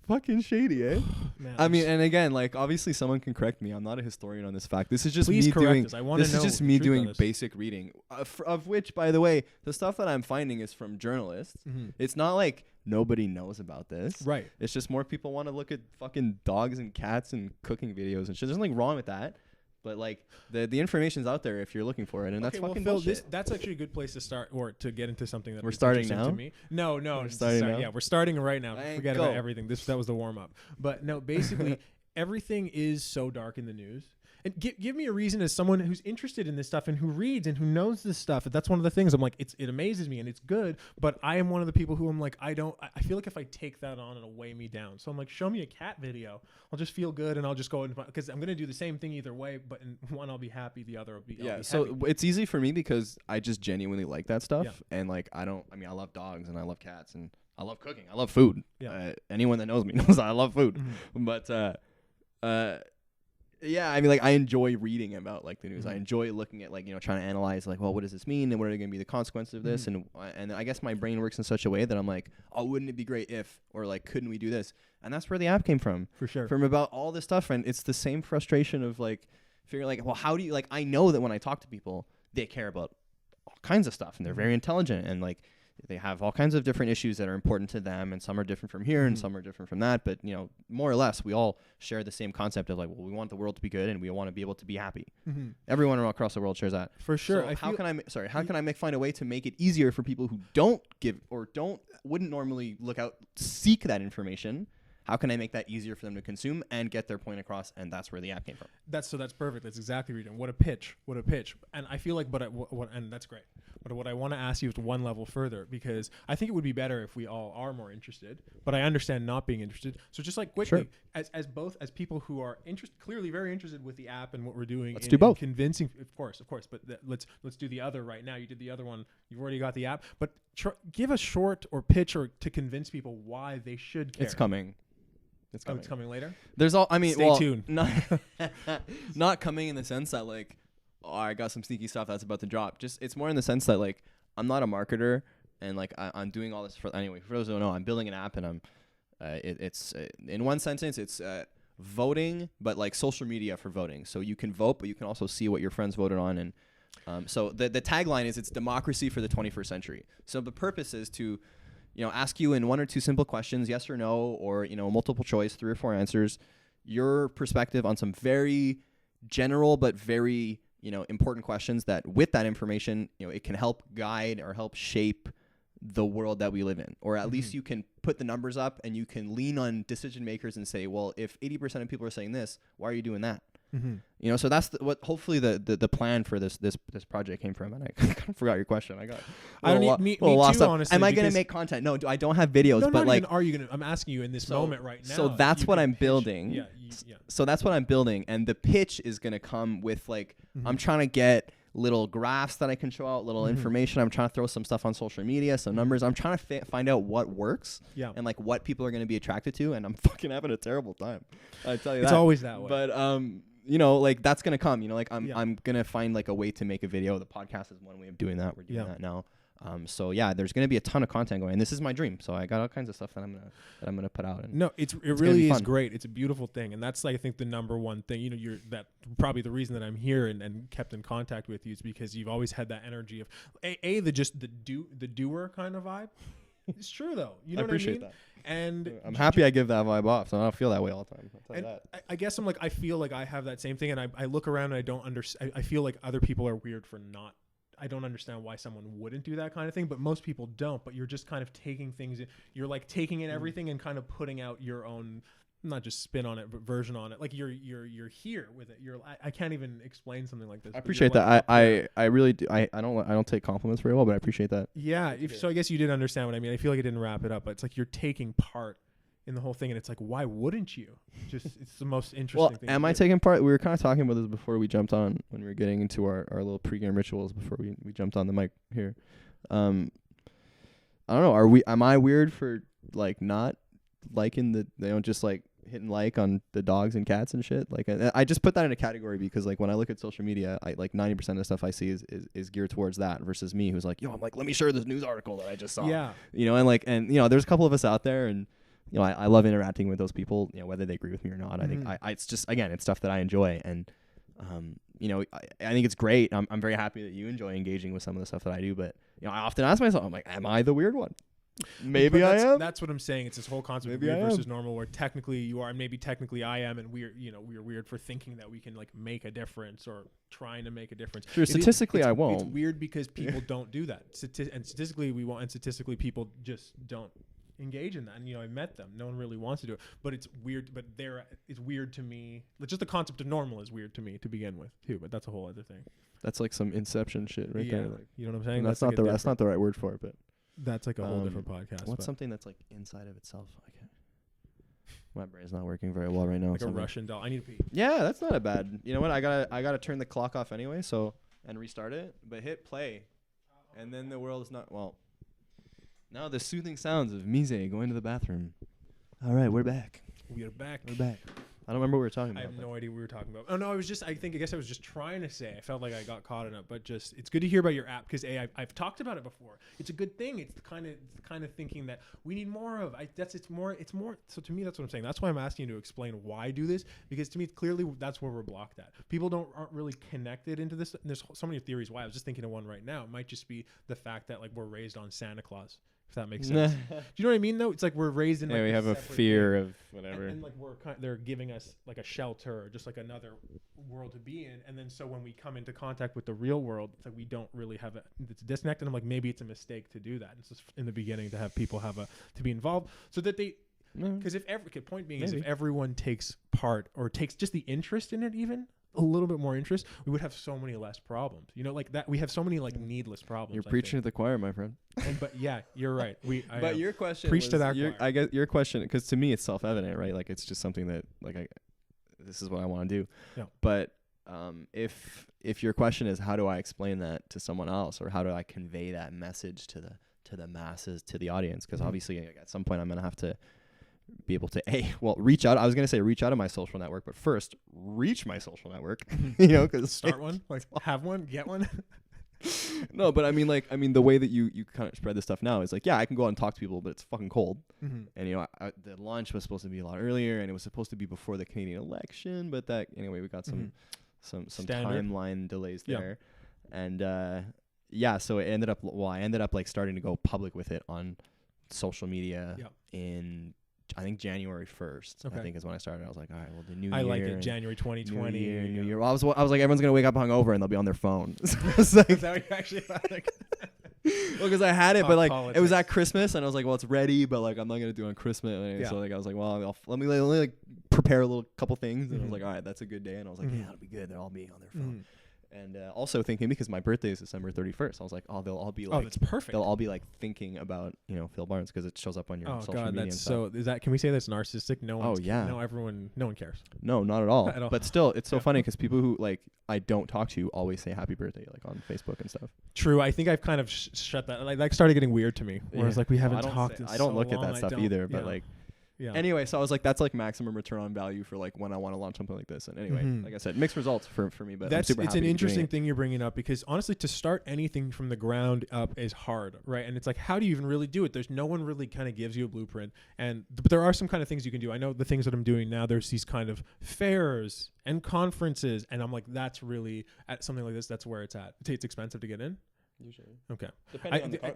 Fucking shady, eh? Man, I mean, and again, like, obviously someone can correct me. I'm not a historian on this fact. This is just Please me correct doing us. I want to know this is just me doing this. basic reading, of which, by the way, the stuff that I'm finding is from journalists. It's not like nobody knows about this. Right. It's just more people want to look at fucking dogs and cats and cooking videos and shit. There's nothing wrong with that. But like the information's out there if you're looking for it, and that's fucking Phil, bullshit. That's actually a good place to start, or to get into something that we're starting now. To me. No, we're starting now. Yeah, we're starting right now. Forget about everything. That was the warm up. But no, basically everything is so dark in the news. And give me a reason as someone who's interested in this stuff and who reads and who knows this stuff. That's one of the things I'm like, it amazes me and it's good. But I am one of the people who I'm like, I feel like if I take that on, it'll weigh me down. So I'm like, show me a cat video. I'll just feel good and I'll just go because I'm going to do the same thing either way. But in one, I'll be happy. The other will be so heavy. It's easy for me because I just genuinely like that stuff. Yeah. And like, I love dogs and I love cats and I love cooking. I love food. Yeah. Anyone that knows me knows I love food. But yeah, I mean, like, I enjoy reading about like the news. I enjoy looking at, like, trying to analyze, like, well, what does this mean and what are going to be the consequences of this? And I guess my brain works in such a way that I'm like, oh, wouldn't it be great if, or like, couldn't we do this? And that's where the app came from. For sure. From about all this stuff. And it's the same frustration of like figuring like, well, how do you, like, I know that when I talk to people, they care about all kinds of stuff and they're very intelligent and like, they have all kinds of different issues that are important to them, and some are different from here and some are different from that. But, more or less, we all share the same concept of like, well, we want the world to be good and we want to be able to be happy. Everyone across the world shares that. For sure. So how can I find a way to make it easier for people who wouldn't normally seek that information? How can I make that easier for them to consume and get their point across? And that's where the app came from. That's perfect. That's exactly what you're doing. What a pitch. And I feel like, and that's great. But what I want to ask you is one level further, because I think it would be better if we all are more interested, but I understand not being interested. So just like quickly, as people who are clearly very interested with the app and what we're doing. Let's do both. Convincing, of course. But let's do the other right now. You did the other one. You've already got the app, but give a short or pitch or to convince people why they should care. It's coming. It's coming later. Stay tuned. Not coming in the sense that like, oh, I got some sneaky stuff that's about to drop. Just it's more in the sense that like I'm not a marketer and like I'm doing all this for those who don't know, I'm building an app and I'm it's in one sentence it's voting, but like social media for voting. So you can vote, but you can also see what your friends voted on. And so the tagline is it's democracy for the 21st century. So the purpose is to ask you in one or two simple questions, yes or no, or, multiple choice, 3 or 4 answers, your perspective on some very general but very, important questions that with that information, it can help guide or help shape the world that we live in. Or at least you can put the numbers up and you can lean on decision makers and say, well, if 80% of people are saying this, why are you doing that? So that's what hopefully the plan for this project came from. And I kind of forgot your question. Me too, honestly. Am I going to make content? No, I don't have videos. No, but like, even are you going to? I'm asking you in this moment right now. So that's what I'm building. Yeah. So that's what I'm building, and the pitch is going to come with like I'm trying to get little graphs that I can show out, little information. I'm trying to throw some stuff on social media, some numbers. I'm trying to find out what works and like what people are going to be attracted to, and I'm fucking having a terrible time. I tell you it's always that way. But you know, like that's gonna come. You know, like Yeah. I'm gonna find like a way to make a video. The podcast is one way of doing that. We're doing Yeah. that now. So yeah, there's gonna be a ton of content going. And this is my dream. So I got all kinds of stuff that I'm gonna put out. And No, it gonna really be is fun. great. It's a beautiful thing, and that's like I think the number one thing. You know, you're that probably the reason that I'm here and kept in contact with you is because you've always had that energy of the doer kind of vibe. It's true though. You know I appreciate what I mean? that. And I'm happy I give that vibe off, so I don't feel that way all the time. I'll tell you and that. I guess I'm like I feel like I have that same thing, and I look around and I don't understand. I feel like other people are weird for not. I don't understand why someone wouldn't do that kind of thing, but most people don't. But you're just kind of taking things. You're like taking in everything and kind of putting out your own, not just spin on it, but version on it. Like you're here with it. I can't even explain something like this. I appreciate that. I really do. I don't take compliments very well, but I appreciate that. Yeah. So I guess you did understand what I mean. I feel like I didn't wrap it up, but it's like you're taking part in the whole thing, and it's like, why wouldn't you? Just it's the most interesting thing. Am I taking part? We were kind of talking about this before we jumped on, when we were getting into our little pregame rituals before we jumped on the mic here. I don't know. Am I weird for like not liking just like hitting like on the dogs and cats and shit? Like I just put that in a category because like when I look at social media, I like 90% of the stuff I see is geared towards that versus me who's like, yo, I'm like, let me share this news article that I just saw. Yeah. You know, and you know, there's a couple of us out there, and you know, I love interacting with those people, you know, whether they agree with me or not. I think it's just, again, it's stuff that I enjoy. And, you know, I think it's great. I'm very happy that you enjoy engaging with some of the stuff that I do. But, you know, I often ask myself, I'm like, am I the weird one? Maybe I am. That's what I'm saying. It's this whole concept Maybe of weird I versus normal, where technically you are, and maybe technically I am, and we're weird for thinking that we can like make a difference or trying to make a difference. Sure, statistically I won't. It's weird because people don't do that. And statistically we won't, and statistically people just don't engage in that. And you know, I met them. No one really wants to do it, but it's weird. But it's weird to me. Just the concept of normal is weird to me to begin with too. But that's a whole other thing. That's like some Inception shit right there. Like, you know what I'm saying? That's like not the right word for it, but that's like a whole different podcast. What's something that's like inside of itself? My brain's not working very well right now. Like a Russian doll. I need to pee. Yeah, that's not a bad. You know what? I gotta turn the clock off anyway. So and restart it. But hit play, and then the world is not well. Now the soothing sounds of Mise going to the bathroom. All right, we're back. We are back. We're back. I don't remember what we were talking about. I have no idea what we were talking about. Oh no, I guess I was just trying to say. I felt like I got caught in it, but just it's good to hear about your app because I've talked about it before. It's a good thing. It's the kind of thinking that we need more of. It's more. So to me, that's what I'm saying. That's why I'm asking you to explain why I do this, because to me, clearly that's where we're blocked at. People aren't really connected into this. And there's so many theories why. I was just thinking of one right now. It might just be the fact that like we're raised on Santa Claus. If that makes sense. Do you know what I mean though? It's like we're raised in like we have a fear of whatever. And like they're giving us like a shelter or just like another world to be in. And then so when we come into contact with the real world, it's like we don't really have it's a disconnect. And I'm like, maybe it's a mistake to do that. It's just in the beginning to have people to be involved so that they, because point being is if everyone takes part or takes just the interest in it, even a little bit more interest, we would have so many less problems. You know, like that. We have so many like needless problems. You're preaching to the choir, my friend. But yeah, you're right. But your question preach to that choir. I guess your question, because to me it's self-evident, right? Like it's just something that like this is what I want to do. Yeah. But if your question is how do I explain that to someone else, or how do I convey that message to the masses, to the audience? Because obviously at some point I'm gonna have to be able to reach out. I was gonna say reach out of my social network, but first reach my social network. You know, because start one, like have one, get one. No, but I mean the way that you kind of spread this stuff now is like, yeah, I can go out and talk to people, but it's fucking cold. And you know, the launch was supposed to be a lot earlier, and it was supposed to be before the Canadian election, but that anyway, we got some timeline delays there, and so it ended up. Well, I ended up like starting to go public with it on social media in. I think January 1st, I think is when I started. I was like, all right, well, the new year. I like it. January 2020. New year. Well, I was like, everyone's going to wake up hungover and they'll be on their phone. It's like, is that what you actually thought? Well, because I had it, but like, politics. It was at Christmas and I was like, well, it's ready, but like, I'm not going to do it on Christmas. So like, I was like, well, let me like prepare a little couple things. And I was like, all right, that's a good day. And I was like, yeah, it'll be good. They'll all be on their phone. And also thinking, because my birthday is December 31st, I was like, they'll all be like, that's perfect. They'll all be like thinking about, you know, Phil Barnes, because it shows up on your social media. That's so. Can we say that's narcissistic? No one. No one cares. No, not at all. But still, it's so funny because people who like I don't talk to always say happy birthday, like on Facebook and stuff. True. I think I've kind of shut that. Like started getting weird to me. Where it's like we haven't talked. I don't look at that stuff either. But like. Yeah. Anyway, so I was like, that's like maximum return on value for like when I want to launch something like this. And anyway, like I said, mixed results for me, but I'm super it's happy an to be interesting doing it. thing you're bringing up, because honestly, to start anything from the ground up is hard, right? And it's like, how do you even really do it? There's no one really kind of gives you a blueprint, but there are some kind of things you can do. I know the things that I'm doing now. There's these kind of fairs and conferences, and I'm like, that's really at something like this. That's where it's at. It's expensive to get in. Usually. Okay.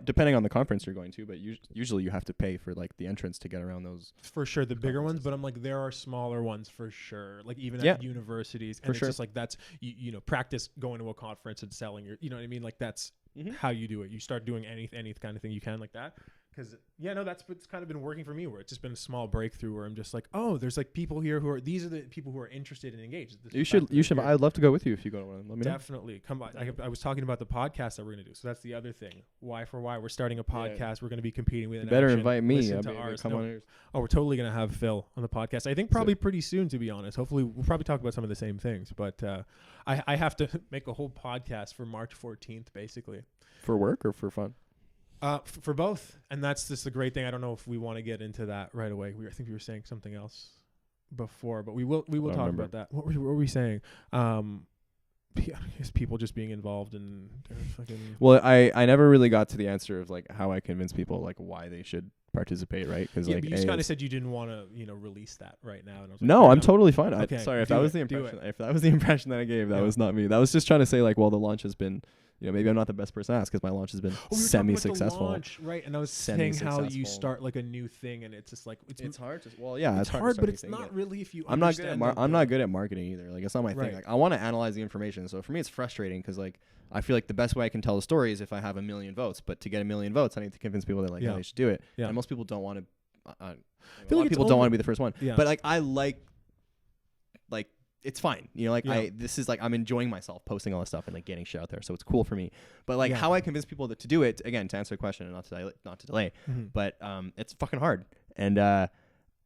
Depending on the conference you're going to, but usually you have to pay for like the entrance to get around those. For sure, the bigger ones, but I'm like, there are smaller ones for sure. Like even at universities, and it's just like that's you know, practice going to a conference and selling your, you know what I mean? Like that's how you do it. You start doing any kind of thing you can like that. Because that's what's kind of been working for me, where it's just been a small breakthrough where I'm just like, oh, there's like people here these are the people who are interested and engaged. You should. I'd love to go with you if you go to one. Let me know. Definitely come by. I was talking about the podcast that we're gonna do, so that's the other thing. Why for why we're starting a podcast. Yeah. We're gonna be competing with. You better invite me. Come on here. Oh, we're totally gonna have Phil on the podcast. I think probably pretty soon, to be honest. Hopefully, we'll probably talk about some of the same things. But I have to make a whole podcast for March 14th, basically. For work or for fun? For both, and that's just the great thing. I don't know if we want to get into that right away. I think we were saying something else before, but we will talk about that. What were we saying? I guess people just being involved in fucking. Well, I never really got to the answer of like how I convince people like why they should participate, right? Because like you just kind of said you didn't want to release that right now, and I was like, no, I'm totally fine. Okay, sorry if that was the impression. If that was the impression that I gave, that was not me. That was just trying to say like, well, the launch has been. You know, maybe I'm not the best person to ask because my launch has been semi-successful. Right, and I was saying how you start like a new thing, and it's just like it's hard. It's hard, but it's not really if you. I'm not good at marketing either. Like it's not my thing. Like I want to analyze the information. So for me, it's frustrating because like I feel like the best way I can tell the story is if I have 1 million votes. But to get 1 million votes, I need to convince people that like they should do it. Yeah. And most people don't want to. A lot of people don't want to be the first one. Yeah. But like I like. It's fine. You know, like this is like I'm enjoying myself posting all this stuff and like getting shit out there. So it's cool for me. But like how I convince people to do it, again, to answer the question and not to delay, but it's fucking hard. And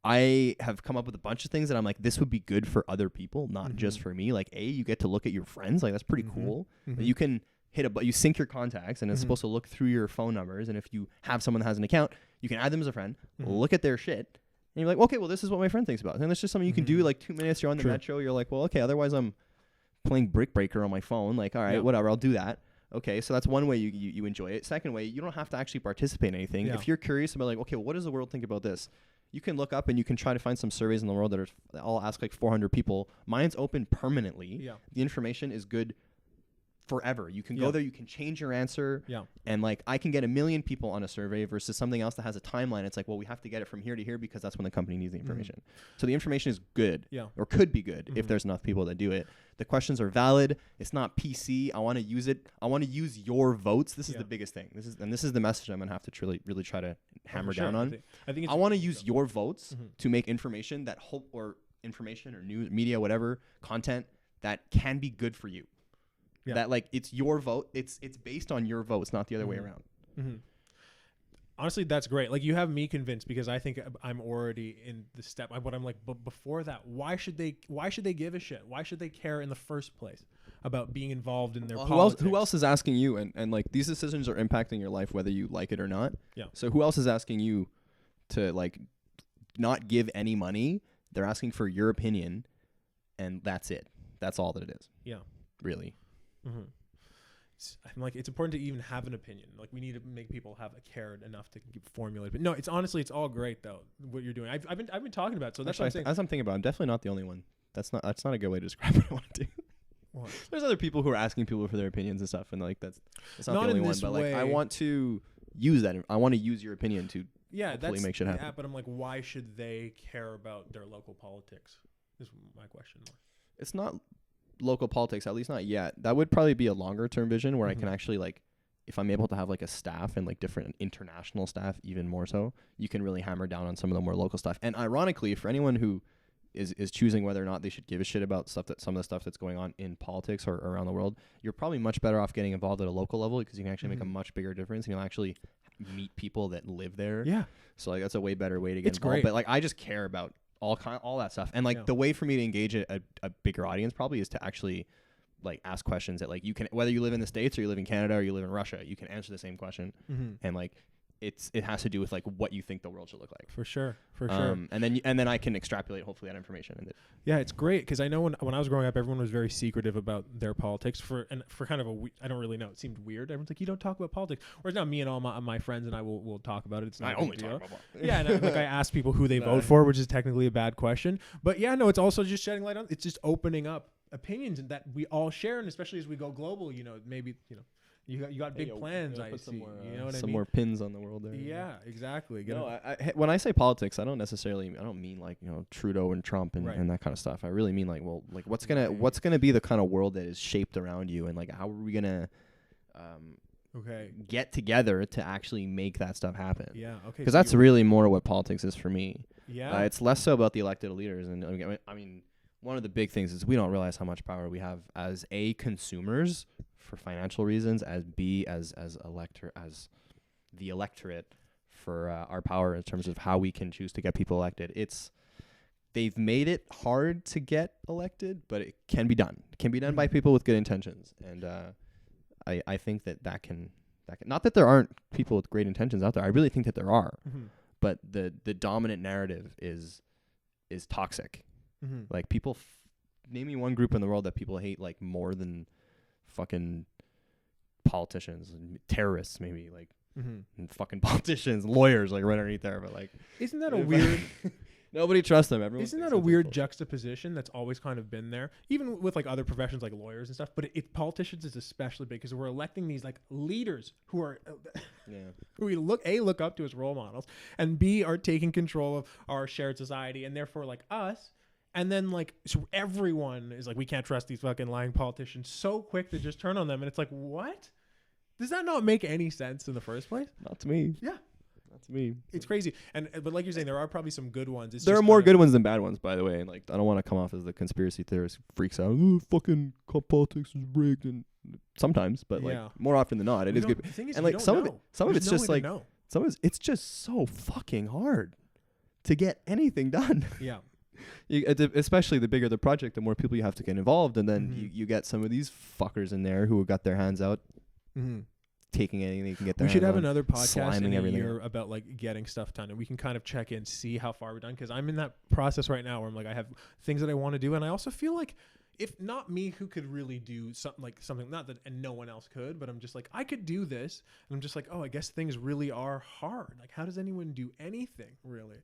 I have come up with a bunch of things that I'm like, this would be good for other people, not just for me. Like you get to look at your friends. Like that's pretty cool. You can you sync your contacts and it's supposed to look through your phone numbers. And if you have someone that has an account, you can add them as a friend, look at their shit. And you're like, okay, well, this is what my friend thinks about. And that's just something you can do, like 2 minutes, you're on the metro, you're like, well, okay, otherwise I'm playing Brick Breaker on my phone. Like, all right, whatever, I'll do that. Okay, so that's one way you enjoy it. Second way, you don't have to actually participate in anything. If you're curious about like, okay, well, what does the world think about this? You can look up and you can try to find some surveys in the world that I'll ask like 400 people. Mine's open permanently. Yeah. The information is good forever. You can go there, you can change your answer. Yeah. And like I can get 1 million people on a survey versus something else that has a timeline. It's like, well, we have to get it from here to here because that's when the company needs the information. So the information is good or could be good if there's enough people that do it. The questions are valid. It's not PC. I want to use it. I want to use your votes. This is the biggest thing. This is the message I'm going to have to really try to hammer down on. I want to use your votes to make information information or news media, whatever content that can be good for you. Yeah. That like it's your vote. It's based on your votes, not the other way around. Honestly, that's great. Like you have me convinced because I think I'm already in the step. But I'm like, but before that, why should they give a shit? Why should they care in the first place about being involved in their politics? Who else is asking you? And like these decisions are impacting your life whether you like it or not. Yeah. So who else is asking you to like not give any money? They're asking for your opinion, and that's it. That's all that it is. Yeah. Really. I'm like, it's important to even have an opinion. Like we need to make people have a care enough to formulate. But no, it's all great though. What you're doing, I've been talking about. So that's what I'm saying. As I'm thinking about, I'm definitely not the only one. That's not a good way to describe what I want to do. What? There's other people who are asking people for their opinions and stuff, and like that's not the only one. But like I want to use that. I want to use your opinion to hopefully make shit happen. Yeah, but I'm like, why should they care about their local politics? Is my question. It's not local politics, at least not yet. That would probably be a longer term vision where I can actually like, if I'm able to have like a staff and like different international staff, even more so, you can really hammer down on some of the more local stuff. And ironically, for anyone who is choosing whether or not they should give a shit about some of the stuff that's going on in politics or around the world, you're probably much better off getting involved at a local level because you can actually make a much bigger difference and you'll actually meet people that live there. Yeah. So like that's a way better way to get involved. Great. But like I just care about all that stuff. And like the way for me to engage a bigger audience probably is to actually like ask questions that like you can, whether you live in the States or you live in Canada or you live in Russia, you can answer the same question. And like it has to do with like what you think the world should look like. For sure. And then I can extrapolate hopefully that information. Yeah, it's great because I know when I was growing up, everyone was very secretive about their politics for kind of I don't really know. It seemed weird. Everyone's like, you don't talk about politics. Whereas now me and all my friends and I will talk about it. It's not I only talk about politics. Yeah, and I ask people who they vote for, which is technically a bad question. But yeah, no, it's also just shedding light on. It's just opening up opinions and that we all share, and especially as we go global, maybe you got big plans. I see. Some more, you know what I mean? Some more pins on the world there. Yeah, exactly. No, when I say politics, I don't mean like Trudeau and Trump and that kind of stuff. I really mean like what's gonna be the kind of world that is shaped around you, and like how are we gonna get together to actually make that stuff happen? Yeah, okay. Because that's really more what politics is for me. Yeah, it's less so about the elected leaders, and I mean one of the big things is we don't realize how much power we have as consumers for financial reasons, as the electorate for our power in terms of how we can choose to get people elected. They've made it hard to get elected, but it can be done. It can be done by people with good intentions, and I think that can not that there aren't people with great intentions out there. I really think that there are, but the dominant narrative is toxic. Like people, name me one group in the world that people hate like more than fucking politicians and terrorists, maybe like and fucking politicians, lawyers, like right underneath there. But like, isn't that a weird? Nobody trusts them. Everyone. Isn't that a weird juxtaposition that's always kind of been there, even with like other professions like lawyers and stuff? But politicians is especially big because we're electing these like leaders who are who we look up to as role models, and B are taking control of our shared society, and therefore like us. And then, like, so everyone is like, we can't trust these fucking lying politicians. So quick to just turn on them. And it's like, what? Does that not make any sense in the first place? Not to me. Yeah. Not to me. It's crazy. But like you're saying, there are probably some good ones. There are more good ones than bad ones, by the way. And, like, I don't want to come off as the conspiracy theorist who freaks out. Oh, fucking politics is rigged. And sometimes, but, like, more often than not, it is good. The thing is, and, like, some of it's just, like, it's just so fucking hard to get anything done. Yeah. Especially the bigger the project, the more people you have to get involved, and then you get some of these fuckers in there who have got their hands out, taking anything they can get their hands on. We should have another podcast in a year about like getting stuff done, and we can kind of check in, see how far we're done, because I'm in that process right now where I'm like, I have things that I want to do, and I also feel like if not me, who could really do something not that, and no one else could, but I'm just like, I could do this, and I'm just like, oh, I guess things really are hard. Like, how does anyone do anything really?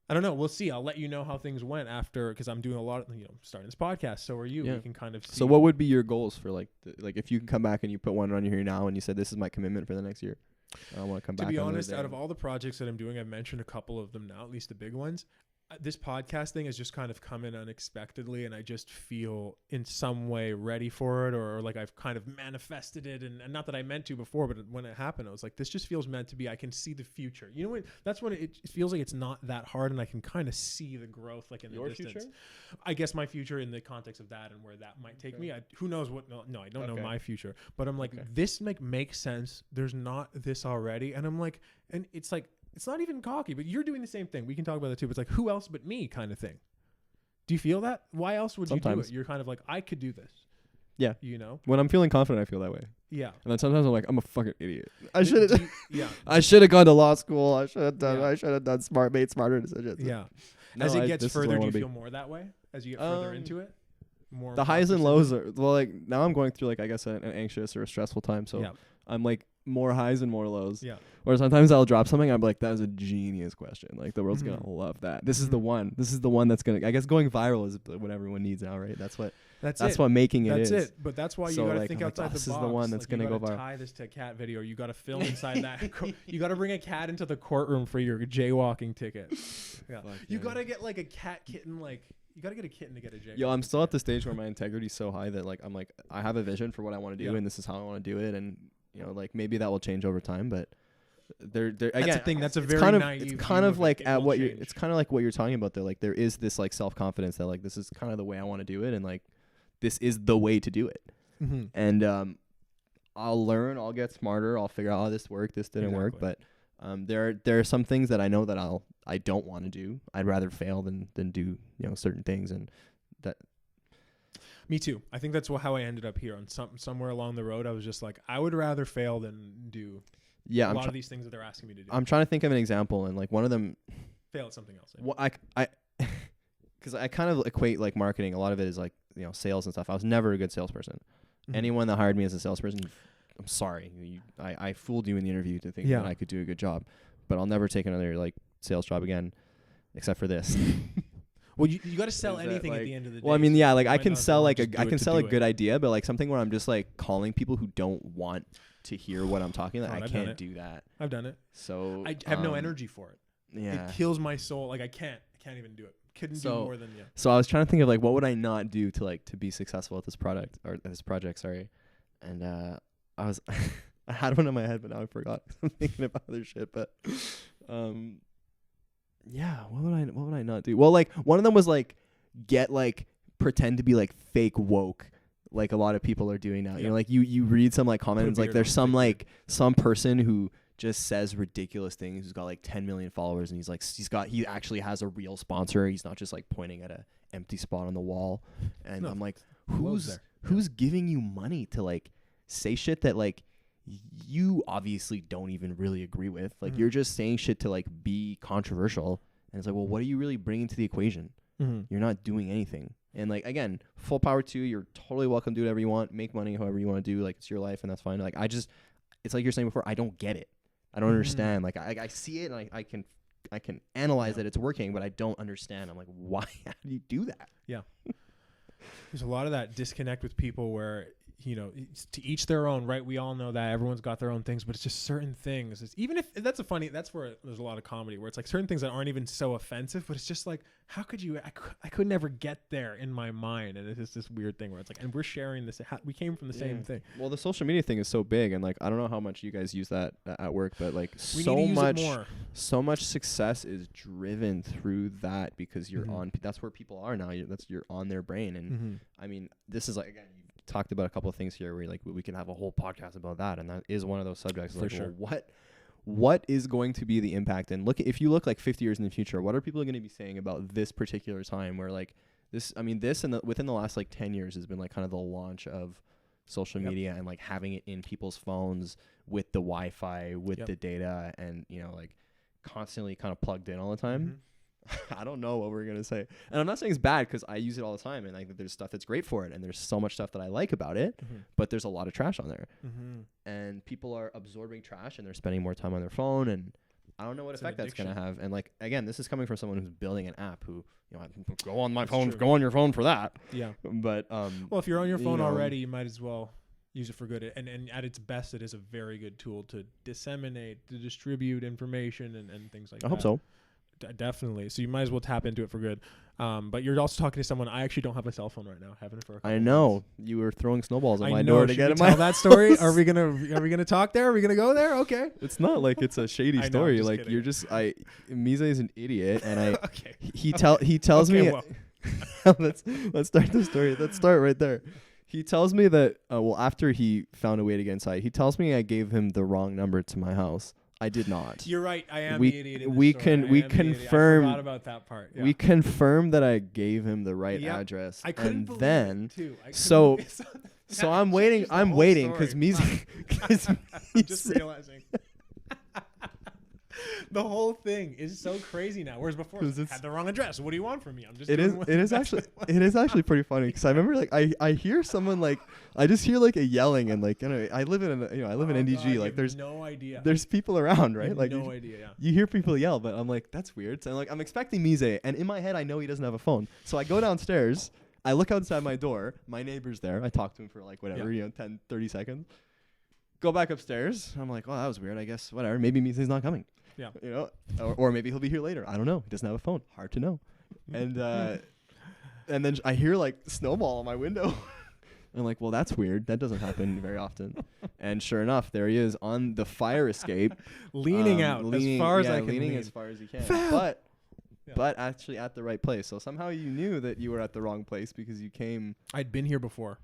I don't know. We'll see. I'll let you know how things went after, because I'm doing a lot of, starting this podcast. So are you. Yeah. We can kind of see. So what would be your goals for like if you can come back and you put one on here now and you said, this is my commitment for the next year. I want to come back. To be honest, out of all the projects that I'm doing, I've mentioned a couple of them now, at least the big ones. This podcast thing has just kind of come in unexpectedly, and I just feel in some way ready for it, or like I've kind of manifested it, and not that I meant to before, but when it happened, I was like, this just feels meant to be. I can see the future. You know what? That's when it feels like it's not that hard, and I can kind of see the growth, like in the distance. Future? I guess my future in the context of that and where that might take me. Who knows what? No, I don't know my future, but I'm like, this makes sense. There's not this already, and I'm like, and it's like. It's not even cocky, but you're doing the same thing. We can talk about that too. But it's like, who else but me kind of thing. Do you feel that? Why else would you do it? You're kind of like, I could do this. Yeah. You know? When I'm feeling confident, I feel that way. Yeah. And then sometimes I'm like, I'm a fucking idiot. I should have gone to law school. I should have done made smarter decisions. Yeah. No, as it gets further, do you feel more that way? As you get further into it? More the highs and lows are, well, like now I'm going through like, I guess an anxious or a stressful time. So I'm like, more highs and more lows. Yeah. Or sometimes I'll drop something. I'm like, that is a genius question. Like the world's gonna love that. This is the one. This is the one that's gonna. I guess going viral is what everyone needs now, right? That's what making it is. That's it. But that's why you gotta think outside the box. This is the one that's gonna go viral. You gotta tie this to a cat video. Or you gotta film inside that. You gotta bring a cat into the courtroom for your jaywalking ticket. Yeah. You gotta get like a cat kitten. Like you gotta get a kitten to get a jaywalking. Yo, I'm still at the stage where my integrity is so high that like I'm like I have a vision for what I want to do and this is how I want to do it, and like maybe that will change over time, but again, that's the thing. That's a very naive. It's kind of like at what you're. It's kind of like what you're talking about though. Like there is this like self-confidence that like this is kind of the way I want to do it, and like this is the way to do it. And I'll learn. I'll get smarter. I'll figure out how this worked. This didn't work, but there are some things that I know that I don't want to do. I'd rather fail than do certain things, and that. Me too. I think that's how I ended up here. On somewhere along the road, I was just like, I would rather fail than do. Yeah, a lot of these things that they're asking me to do. I'm trying to think of an example, and like one of them. Fail at something else. Well, because I kind of equate like marketing. A lot of it is like sales and stuff. I was never a good salesperson. Mm-hmm. Anyone that hired me as a salesperson, I'm sorry, I fooled you in the interview to think that I could do a good job, but I'll never take another like sales job again, except for this. Well, you got to sell anything at the end of the day. Well, I mean, yeah, like I can sell like I can sell a good idea, but like something where I'm just like calling people who don't want to hear what I'm talking about. I can't do that. I've done it. So I have no energy for it. Yeah, it kills my soul. Like I can't even do it. Couldn't do more than So I was trying to think of like what would I not do to be successful at this product or this project. Sorry, and I was I had one in my head, but now I forgot. I'm thinking about other shit, but yeah, what would I not do? Well, like one of them was like pretend to be like fake woke, like a lot of people are doing now. Like you read some like comments like there's some person who just says ridiculous things who's got like 10 million followers, and he actually has a real sponsor. He's not just like pointing at a empty spot on the wall. And I'm like, who's giving you money to like say shit that like you obviously don't even really agree with? Like you're just saying shit to like be controversial. And it's like, well, what are you really bringing to the equation? You're not doing anything. And like, again, full power to you. You're totally welcome to do whatever you want, make money however you want to do. Like it's your life and that's fine. Like it's like you're saying before, I don't get it. I don't understand. Like I see it and I can analyze that it's working, but I don't understand. I'm like, why? How do you do that? Yeah. There's a lot of that disconnect with people where, it's to each their own, right? We all know that everyone's got their own things, but it's just certain things. Even if that's where there's a lot of comedy where it's like certain things that aren't even so offensive, but it's just like, how could you, I could never get there in my mind. And it's just this weird thing where it's like, and we're sharing this, we came from the same thing. Well, the social media thing is so big. And like, I don't know how much you guys use that at work, but like so much success is driven through that because you're that's where people are now. You're on their brain. And I mean, this is like, again, talked about a couple of things here where like we can have a whole podcast about that, and that is one of those subjects. For sure. Well, what is going to be the impact? And if you look like 50 years in the future, what are people going to be saying about this particular time where like this? I mean, within the last like 10 years has been like kind of the launch of social media and like having it in people's phones with the Wi-Fi, with the data, and like constantly kind of plugged in all the time. I don't know what we're going to say. And I'm not saying it's bad because I use it all the time. And like there's stuff that's great for it. And there's so much stuff that I like about it. But there's a lot of trash on there. And people are absorbing trash and they're spending more time on their phone. And I don't know what effect that's going to have. And like, again, this is coming from someone who's building an app who, go on my phone, go on your phone for that. Yeah. But, well, if you're on your phone already, you might as well use it for good. And at its best, it is a very good tool to disseminate, to distribute information and things like that. I hope so. Definitely. So you might as well tap into it for good. But you're also talking to someone. I actually don't have a cell phone right now. Having it for a couple I know months. You were throwing snowballs at my door to get it. Tell that story. Are we gonna talk there? Are we gonna go there? Okay. It's not like it's a shady story. Like kidding. You're just Mise is an idiot, and okay. He tells me. Well. let's start the story. Let's start right there. He tells me that after he found a way to get inside, he tells me I gave him the wrong number to my house. I did not. You're right. I am the idiot. We confirm. I forgot about that part. Yeah. We confirmed that I gave him the right address. I couldn't believe it too. So I'm waiting. I'm waiting because Mise. I'm just realizing. The whole thing is so crazy now. Whereas before, I had the wrong address. What do you want from me? I'm just. It is actually pretty funny because I remember like I hear someone like I just hear like a yelling and like I live in NDG. Like there's no idea. There's people around, right? Like no idea. Yeah. You hear people yell, but I'm like that's weird. So I'm expecting Mise, and in my head I know he doesn't have a phone. So I go downstairs. I look outside my door. My neighbor's there. I talk to him for like whatever 10, 30 seconds. Go back upstairs. I'm like, oh, that was weird. I guess whatever. Maybe Mise's not coming. Yeah. Or maybe he'll be here later. I don't know. He doesn't have a phone. Hard to know. And then I hear like snowball on my window. I'm like, well, that's weird. That doesn't happen very often. And sure enough, there he is on the fire escape, leaning as far as I can leaning lean. as far as he can. But actually at the right place. So somehow you knew that you were at the wrong place because you came. I'd been here before.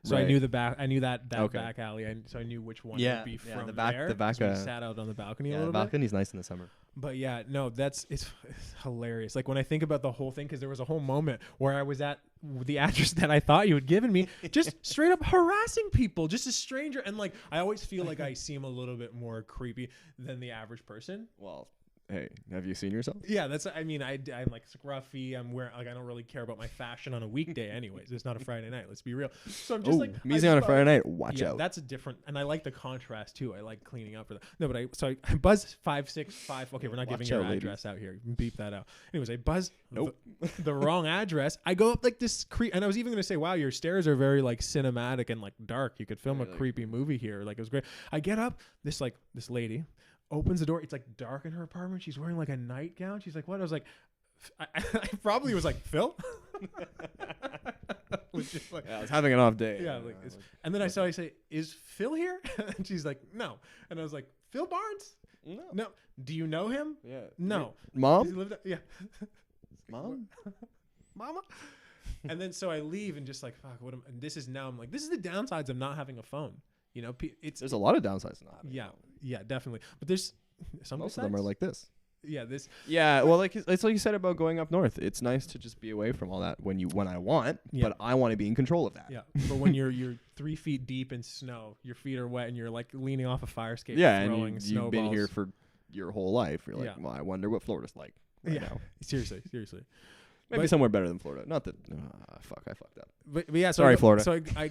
So I knew the back. I knew that back alley. So I knew which one would be from the back. there. The back. So we sat out on the balcony a little bit. The balcony's nice in the summer. But yeah, no, it's hilarious. Like when I think about the whole thing, because there was a whole moment where I was at the address that I thought you had given me, just straight up harassing people, just a stranger. And like, I always feel like I seem a little bit more creepy than the average person. Well, hey, have you seen yourself? Yeah, I'm like scruffy. I'm wearing, like, I don't really care about my fashion on a weekday anyways. It's not a Friday night. Let's be real. So I'm just Mise on a Friday night. Watch out. That's a different, and I like the contrast too. I like cleaning up for that. No, but I buzz 565. Okay, we're not giving your address out here. Beep that out. Anyways, I buzz the wrong address. I go up like this and I was even going to say, wow, your stairs are very like cinematic and like dark. You could film a creepy movie here. Like it was great. I get up, this lady opens the door. It's like dark in her apartment. She's wearing like a nightgown. She's like, what? I was like, I probably was like, Phil? Like, I was having an off day. Yeah. And then I say, is Phil here? And she's like, no. And I was like, Phil Barnes? No. Do you know him? Yeah. No. Mom? Yeah. Mom? Mama? And then so I leave and just like, fuck, and this is the downsides of not having a phone. You know, there's a lot of downsides to not having a phone. Yeah, definitely. But there's some most of them are like this. Yeah, Yeah, well, like it's like you said about going up north. It's nice to just be away from all that when I want, but I want to be in control of that. Yeah, but when you're 3 feet deep in snow, your feet are wet, and you're like leaning off a fire escape, throwing and snowballs. You've been here for your whole life. You're like, well, I wonder what Florida's like now. Seriously. Maybe somewhere better than Florida. Not that. I fucked up. But yeah, sorry, Florida. So I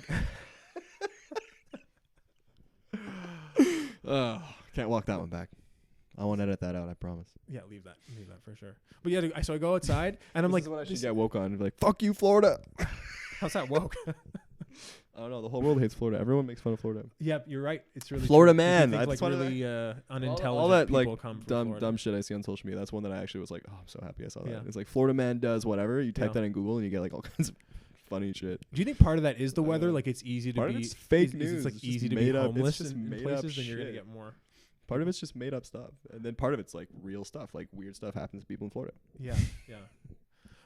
can't walk that one back. I won't edit that out. I promise. Yeah, leave that for sure. But yeah, so I go outside and I'm this like, is what I should get woke on. Like, fuck you, Florida. How's that woke? I don't know. The whole world hates Florida. Everyone makes fun of Florida. Yeah, you're right. It's really Florida true. man. Think, that's like really unintelligent all that people like come from dumb shit I see on social media. That's one that I actually was like, oh, I'm so happy I saw that. Yeah. It's like Florida man does whatever. You type that in Google and you get like all kinds of funny shit. Do you think part of that is the weather? Like it's easy to part be of it's fake news. It's like it's easy to be homeless it's in places, then you're gonna get more. Part of it's just made up stuff, and then part of it's like real stuff. Like weird stuff happens to people in Florida. Yeah.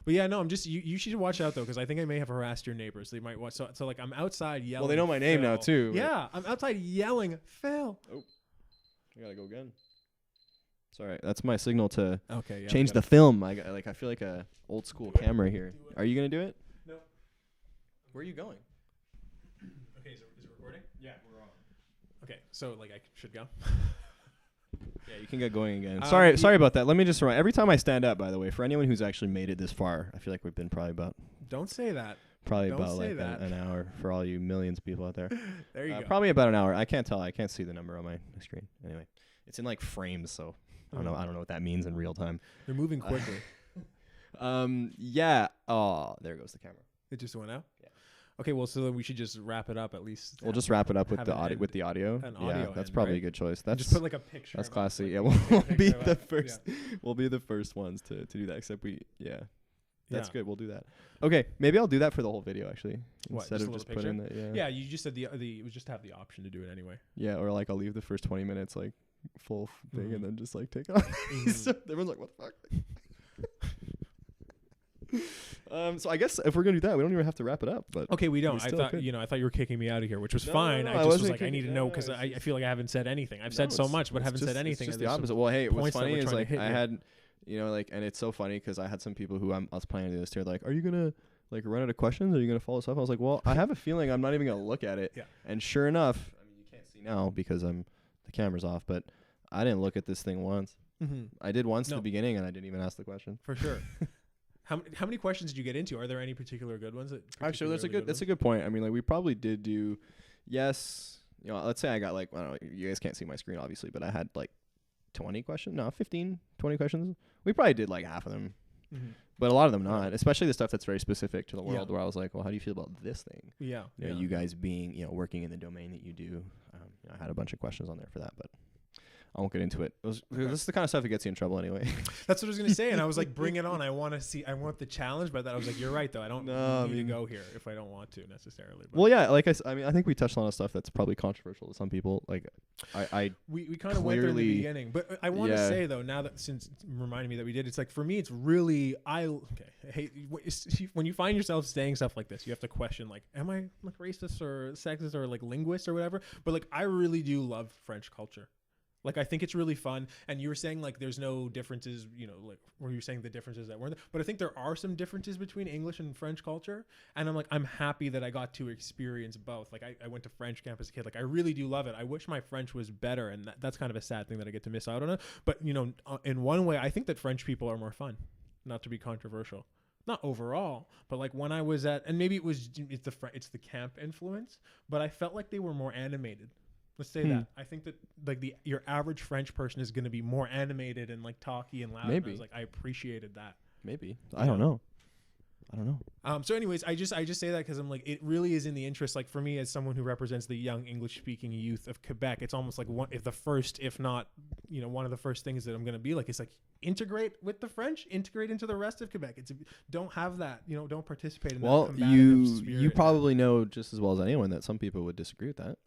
But yeah, no, I'm just you should watch out though, because I think I may have harassed your neighbors. They might watch. So like I'm outside yelling. Well, they know my name now too. Yeah, I'm outside yelling, Phil. Oh, I gotta go again. Sorry, that's my signal to change the film. I feel like a old school camera here. Are you gonna do it? No. Where are you going? Okay, so is it recording? Yeah, we're on. Okay, so like I should go. Yeah, you can get going again. Sorry about that. Let me just remind. Every time I stand up, by the way, for anyone who's actually made it this far, I feel like we've been probably about. Don't say that. Probably about like an hour for all you millions of people out there. There you go. Probably about an hour. I can't tell. I can't see the number on my screen. Anyway, it's in like frames, so I don't know what that means in real time. You're moving quickly. Yeah. Oh, there goes the camera. It just went out. Yeah. Okay, well, so then we should just wrap it up at least. We'll just wrap it up with the audio. With the audio. Yeah, that's probably a good choice. That's just put like a picture. That's classy. Yeah, we'll be the first. Yeah. We'll be the first ones to do that. Except that's good. We'll do that. Okay, maybe I'll do that for the whole video actually. Instead of just putting the Yeah, you just said it was just to have the option to do it anyway. Yeah, or like I'll leave the first 20 minutes like full thing and then just like take it off. So everyone's like, what the fuck? So I guess if we're gonna do that, we don't even have to wrap it up. But okay, we don't. I thought you were kicking me out of here, which was fine. No, I just was like, I need to know because I feel like I haven't said anything. I've said so much, but haven't said anything. It's just the opposite. Well, hey, what's funny is like I had, and it's so funny because I had some people who I was planning to do this to, like, are you gonna like run out of questions? Are you gonna follow us up? I was like, well, I have a feeling I'm not even gonna look at it. Yeah. And sure enough, I mean, you can't see now because the camera's off, but I didn't look at this thing once. Mm-hmm. I did once at the beginning, and I didn't even ask the question. For sure. How many questions did you get into? Are there any particular good ones? Actually, that's a good point. I mean, like we probably did do, yes. Let's say I got like, I don't know, you guys can't see my screen obviously, but I had like 20 questions. No, 15, 20 questions. We probably did like half of them, but a lot of them not. Especially the stuff that's very specific to the world, where I was like, well, how do you feel about this thing? Yeah. You guys being, working in the domain that you do. I had a bunch of questions on there for that, but I won't get into it. This is the kind of stuff that gets you in trouble anyway. That's what I was going to say. And I was like, bring it on. I want the challenge. But I was like, you're right, though. I don't need to go here if I don't want to necessarily. But. Well, yeah. Like I mean, I think we touched on a stuff that's probably controversial to some people. Like we kind of went there in the beginning. But I want to say, though, now that since reminding me that we did, it's like for me, it's really, when you find yourself saying stuff like this, you have to question, like, am I like racist or sexist or like linguist or whatever? But like, I really do love French culture. Like, I think it's really fun. And you were saying, like, there's no differences, you know, like, where you're saying the differences that weren't there. But I think there are some differences between English and French culture. And I'm like, I'm happy that I got to experience both. Like, I went to French camp as a kid. Like, I really do love it. I wish my French was better. And that's kind of a sad thing that I get to miss out on it. But, you know, in one way, I think that French people are more fun, not to be controversial. Not overall, but like when I was at, and maybe it's the camp influence, but I felt like they were more animated. Let's say that. I think that like your average French person is going to be more animated and like talky and loud. Maybe. And I was like, I appreciated that. Maybe. I don't know. So anyways, I just say that because I'm like, it really is in the interest. Like for me, as someone who represents the young English speaking youth of Quebec, it's almost like if not, you know, one of the first things that I'm going to be like, is like integrate with the French, integrate into the rest of Quebec. Don't have that, you know, don't participate in that. Well, combative you probably know just as well as anyone that some people would disagree with that.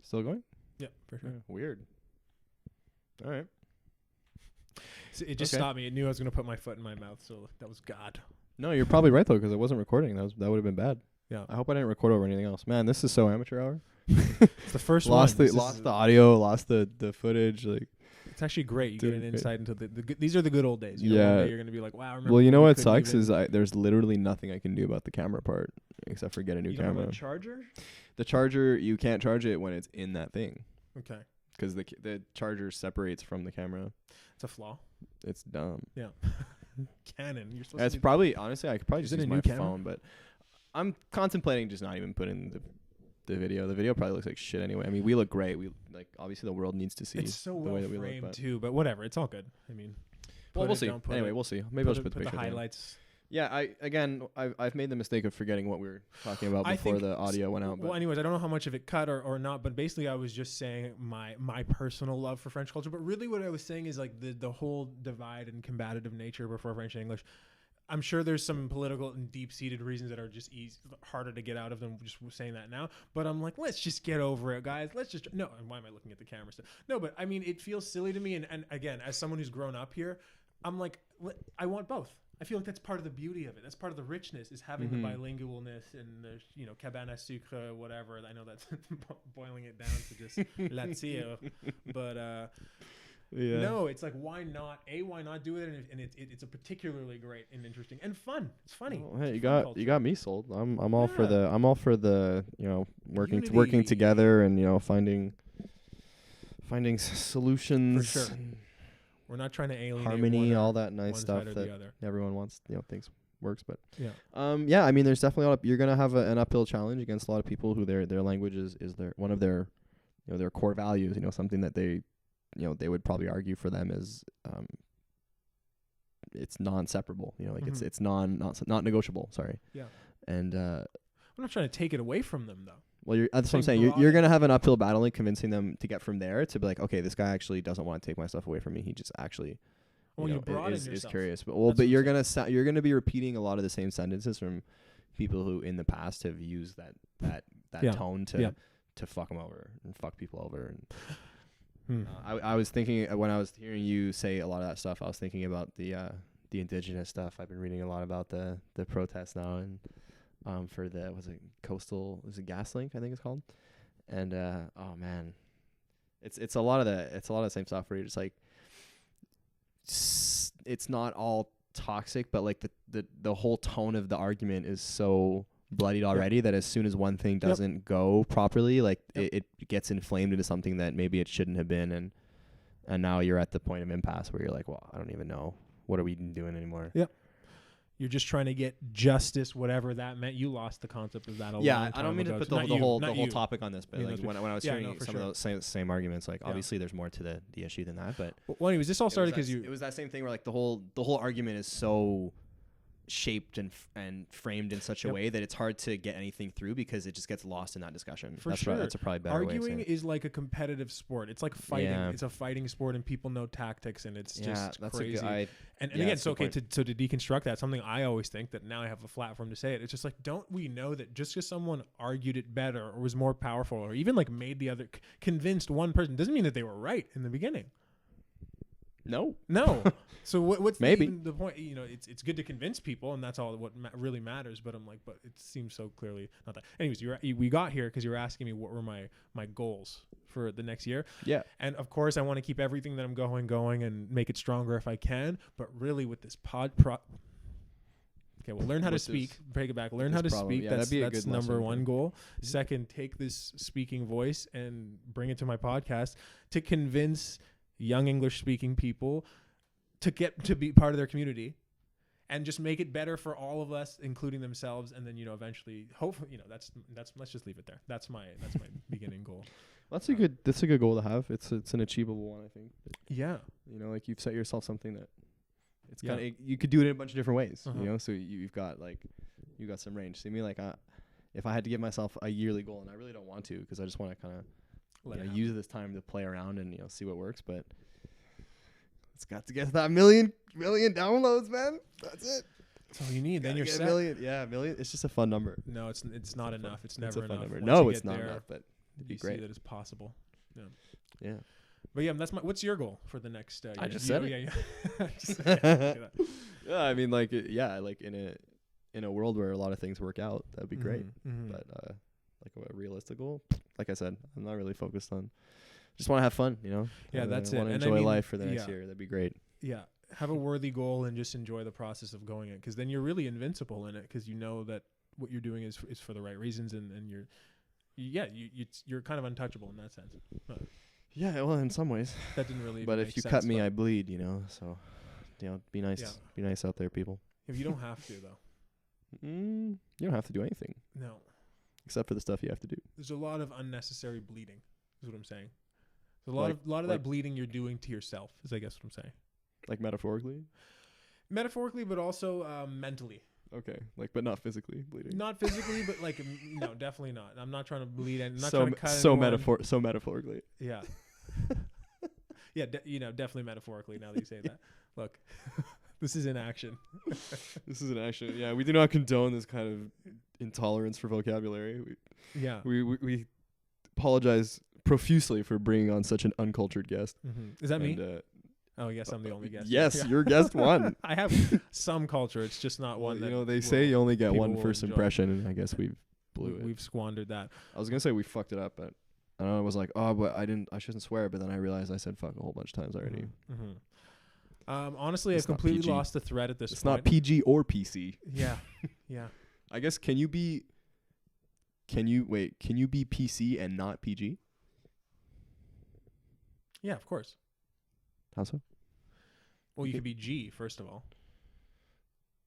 Still going? Yeah, for sure. Weird. All right. So it just stopped me. It knew I was going to put my foot in my mouth, so that was God. No, you're probably right though, because it wasn't recording. That would have been bad. Yeah. I hope I didn't record over anything else. Man, this is so amateur hour. It's the first lost one. Lost the audio, lost the footage. Like, it's actually great. You get an insight into the these are the good old days. You Yeah. know, one day you're gonna be like, wow. I remember well, you know when we what couldn't sucks even- is there's literally nothing I can do about the camera part except for get a new you don't have camera. a charger. The charger, you can't charge it when it's in that thing Okay, because the charger separates from the camera. it's a flaw. It's dumb. Yeah. Canon. You're supposed It's to. probably honestly I could probably Is just it a use new my camera? phone, but I'm contemplating just not even putting the video. The video probably looks like shit anyway. I mean, we look great. We like obviously the world needs to see It's so the well way that we framed look. But too, but whatever. It's all good. I mean, well, put we'll it, see. don't put Anyway, it. we'll see. Maybe I'll just put the the picture. at the end. highlights. Yeah, I've made the mistake of forgetting what we were talking about I before think the audio went out. Well, anyways, I don't know how much of it cut or not, but basically I was just saying my personal love for French culture. But really what I was saying is like the whole divide and combative nature before French and English. I'm sure there's some political and deep-seated reasons that are just harder to get out of than just saying that now. But I'm like, let's just get over it, guys. Let's just no. And why am I looking at the camera still? No, but I mean, it feels silly to me. And again, as someone who's grown up here, I'm like, I want both. I feel like that's part of the beauty of it. That's part of the richness is having the bilingualness and the, you know, cabane à sucre, whatever. I know that's boiling it down to just la tire. But Yeah. no, it's like, why not? Why not do it? And it's a particularly great and interesting and fun. It's funny. Well, hey, It's you fun got culture. you got me sold. I'm all for the you know working Unity. together and you know finding solutions. For sure. We're not trying to alienate Harmony, one all that nice one stuff side or that the other. everyone wants, you know, thinks works. But Yeah. yeah, I mean, there's definitely you're gonna have an uphill challenge against a lot of people who their language is their one of their, you know, their core values. You know, something that they, you know, they would probably argue for them is it's non-separable. You know, like it's not negotiable. Sorry. Yeah. And I'm not trying to take it away from them though. well, that's what I'm saying. You're gonna have an uphill battle in convincing them to get from there to be like, okay, this guy actually doesn't want to take my stuff away from me. He just actually. Well, you broaden is yourself. curious, but That's what you're I'm gonna you're gonna be repeating a lot of the same sentences from people who in the past have used that Yeah. tone Yeah. to fuck them over and fuck people over. Hmm. And I was thinking when I was hearing you say a lot of that stuff, I was thinking about the indigenous stuff. I've been reading a lot about the protests now, and for the coastal, was it GasLink, I think it's called. And oh man, it's a lot of the same stuff where you're just like, it's not all toxic, but like the whole tone of the argument is so bloodied already that as soon as one thing doesn't go properly, like it gets inflamed into something that maybe it shouldn't have been, and now you're at the point of impasse where you're like, well, I don't even know, what are we doing anymore? Yep. You're just trying to get justice, whatever that meant. You lost the concept of that a long time I don't mean ago. to put the whole topic on this, but like when I was hearing some of those same arguments, like obviously there's more to the issue than that. But well, anyways, this all started because it was that same thing where like the whole argument is so shaped and framed in such a way that it's hard to get anything through because it just gets lost in that discussion. That's a probably better way of saying it. Is like a competitive sport. It's like fighting. Yeah. It's a fighting sport, and people know tactics, and it's just crazy. And again, so okay, to deconstruct that, something I always think that now I have a platform to say it. It's just like, don't we know that just because someone argued it better or was more powerful or even like made the other convinced one person doesn't mean that they were right in the beginning. No. So what's maybe the point? You know, it's good to convince people, and that's all what really matters. But I'm like, but it seems so clearly not that. Anyways, we got here because you were asking me what were my goals for the next year. Yeah. And of course, I want to keep everything that I'm going and make it stronger if I can. But really, with this okay, well, learn how to speak. Break it back. Learn how to speak. Yeah, that's number one goal. Mm-hmm. Second, take this speaking voice and bring it to my podcast to convince young English speaking people to get to be part of their community and just make it better for all of us, including themselves. And then, eventually, hopefully, that's let's just leave it there. That's my beginning goal. That's a good goal to have. It's an achievable one, I think. Yeah. Like you've set yourself something that it's kind of, you could do it in a bunch of different ways, so you've got some range. See me, like, if I had to give myself a yearly goal, and I really don't want to, because I just want to kind of use this time to play around and see what works, but it's got to get to that million downloads, man. That's it. That's all you need. Then you're set. Million. It's just a fun number. No, it's not enough. It's never enough. Number. No, it's not enough, but it'd be great. See that it's possible. Yeah. But what's your goal for the next year? I just said it. Yeah, I mean, like, like in a world where a lot of things work out, that'd be great. Mm-hmm. But like a realistic goal, like I said, I'm not really focused on. Just want to have fun, Yeah, that's it. Want to enjoy life for the next year. That'd be great. Yeah, have a worthy goal and just enjoy the process of going it, because then you're really invincible in it, because you know that what you're doing is for the right reasons, and you're kind of untouchable in that sense. But yeah, well, in some ways. That didn't really. But if you cut me, I bleed. So, be nice. Yeah. Be nice out there, people. If you don't have to, though. You don't have to do anything. No. Except for the stuff you have to do. There's a lot of unnecessary bleeding, is what I'm saying. There's a lot of that bleeding you're doing to yourself, is I guess what I'm saying. Like metaphorically? Metaphorically, but also mentally. Okay, but not physically bleeding. Not physically, but no, definitely not. I'm not trying to bleed, and I'm not trying to cut anyone. So metaphorically. Yeah. Yeah, definitely metaphorically. Now that you say that, look, this is INaction. This is INaction. Yeah, we do not condone this kind of intolerance for vocabulary. We apologize profusely for bringing on such an uncultured guest. Mm-hmm. Is that me? Oh, yes, I'm the only guest. Yes, you're guest one. I have some culture. It's just not one that... they say you only get one first impression, and I guess we've we've squandered that. I was going to say we fucked it up, but I was like, but I shouldn't swear, but then I realized I said fuck a whole bunch of times already. Mm-hmm. Honestly, I've completely lost the thread at this point. It's not PG or PC. Yeah. Yeah. I guess, can you be PC and not PG? Yeah, of course. How so? Well, you could be G, first of all.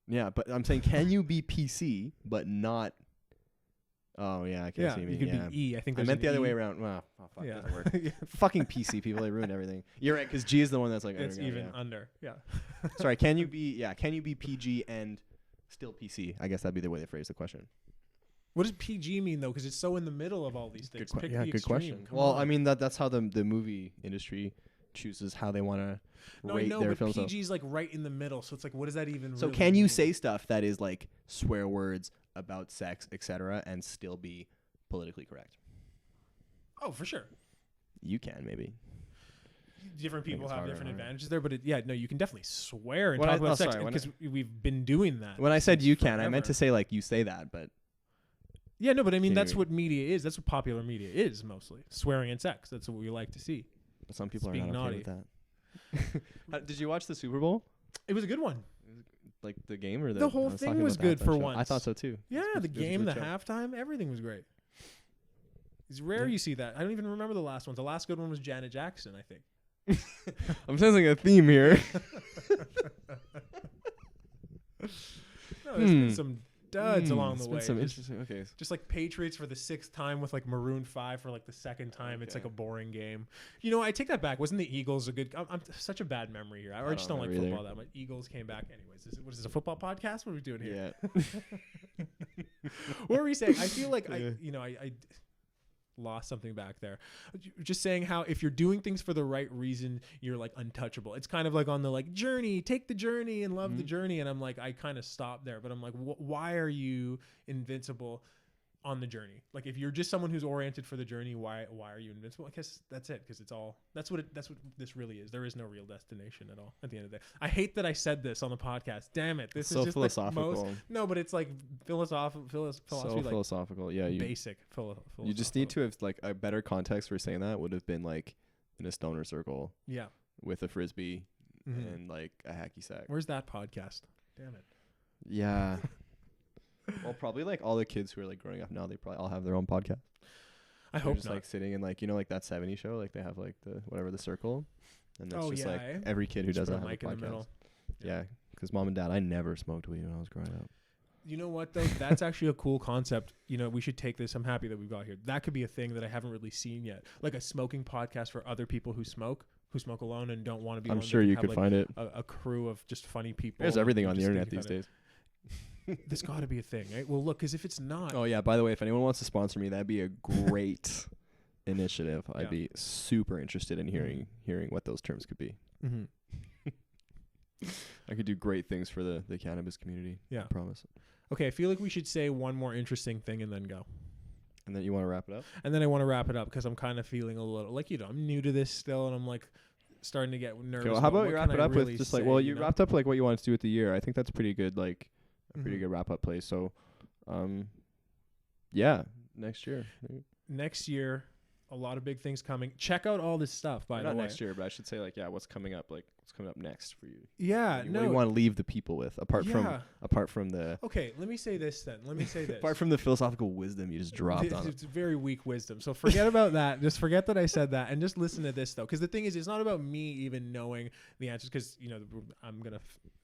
Yeah, but I'm saying, can you be PC but not? Oh yeah, I can see me. You could be E. I think I meant the other way around. Well, fuck, it doesn't work. Fucking PC people, they ruined everything. You're right, because G is the one that's like. It's even under. Yeah. Sorry, can you be PG and still PC? I guess that'd be the way they phrase the question. What does PG mean though? Because it's so in the middle of all these things. Good question. Well, I mean that's how the movie industry chooses how they want to rate their films. No, but PG's like right in the middle, so it's like, what does that even? So really can you mean? say stuff that is like swear words about sex, etc., and still be politically correct? Oh, for sure. You can maybe. Different people have different advantages there, but you can definitely swear and talk about sex because we've been doing that. When I said you can, I meant to say like you say that, but Yeah, no, but I mean, that's Continuing. what media is. That's what popular media is mostly. Swearing and sex. That's what we like to see. But some people are being not okay with that. Did you watch the Super Bowl? It was a good one. Like the game or The whole I was thing talking was about the good halftime for show. once. I thought so too. Yeah, It was the a game, the good show. halftime, everything was great. It's rare you see that. I don't even remember the last ones. The last good one was Janet Jackson, I think. I'm sensing a theme here. No, there's been some duds along the way. Some interesting. Okay. Just like Patriots for the 6th time with like Maroon 5 for like the 2nd time. It's Okay. like a boring game. You know, I take that back. Wasn't the Eagles a good? I'm such a bad memory here. I just don't like remember football that much. Eagles came back. Anyways, what is this, a football podcast? What are we doing here? Yeah. What were we saying? I feel like I lost something back there. Just saying how if you're doing things for the right reason, you're like untouchable. It's kind of like on the like journey, take the journey and love the journey. And I'm like, I kind of stopped there, but I'm like, why are you invincible on the journey? Like if you're just someone who's oriented for the journey, why are you invincible? I guess that's it. Cause that's what this really is. There is no real destination at all at the end of the day. I hate that I said this on the podcast. Damn it. This So is just philosophical. no, but it's like philosophical, So like philosophical. Yeah. basic philosophical. You just need to have like a better context for saying that would have been like in a stoner circle Yeah. with a frisbee Mhm. and like a hacky sack. Where's that podcast? Damn it. Yeah. Well, probably like all the kids who are like growing up now, they probably all have their own podcast. I They're hope just not. like sitting in like, you know, like that 70s show, like they have like the whatever the circle, and that's Oh, just yeah, like eh? every kid who Just doesn't put a have a mic in the podcast. middle. Yeah, because mom and dad, I never smoked weed when I was growing up. You know what though? That's actually a cool concept. You know, we should take this. I'm happy that we've got here. That could be a thing that I haven't really seen yet. Like a smoking podcast for other people who smoke alone and don't want to be. I'm alone. sure They you have, could like, find it. a crew of just funny people. There's and everything you on the just internet think these about days. There's got to be a thing, right? Well, look, because if it's not, Oh yeah, by the way, if anyone wants to sponsor me, that'd be a great initiative. Yeah. I'd be super interested in hearing what those terms could be. Mhm. I could do great things for the cannabis community. Yeah. I promise. Okay, I feel like we should say one more interesting thing and then go. And then you want to wrap it up? And then I want to wrap it up because I'm kind of feeling a little like, you know, I'm new to this still, and I'm like starting to get nervous. Okay, well, how about what you can wrap it I up really with just say, like, well, you know? wrapped up like what you wanted to do with the year. I think that's pretty good, like a pretty Mhm. good wrap up place. So, yeah, next year. Next year, a lot of big things coming. Check out all this stuff, by the Not way. next year, but I should say like, yeah, what's coming up? Like, what's coming up next for you? Yeah, What do no. you want to leave the people with apart from the Okay, let me say this then. Let me say this. apart from the philosophical wisdom you just dropped on It's very weak wisdom. So forget about that. Just forget that I said that, and just listen to this though. Because the thing is, it's not about me even knowing the answers. Because you know,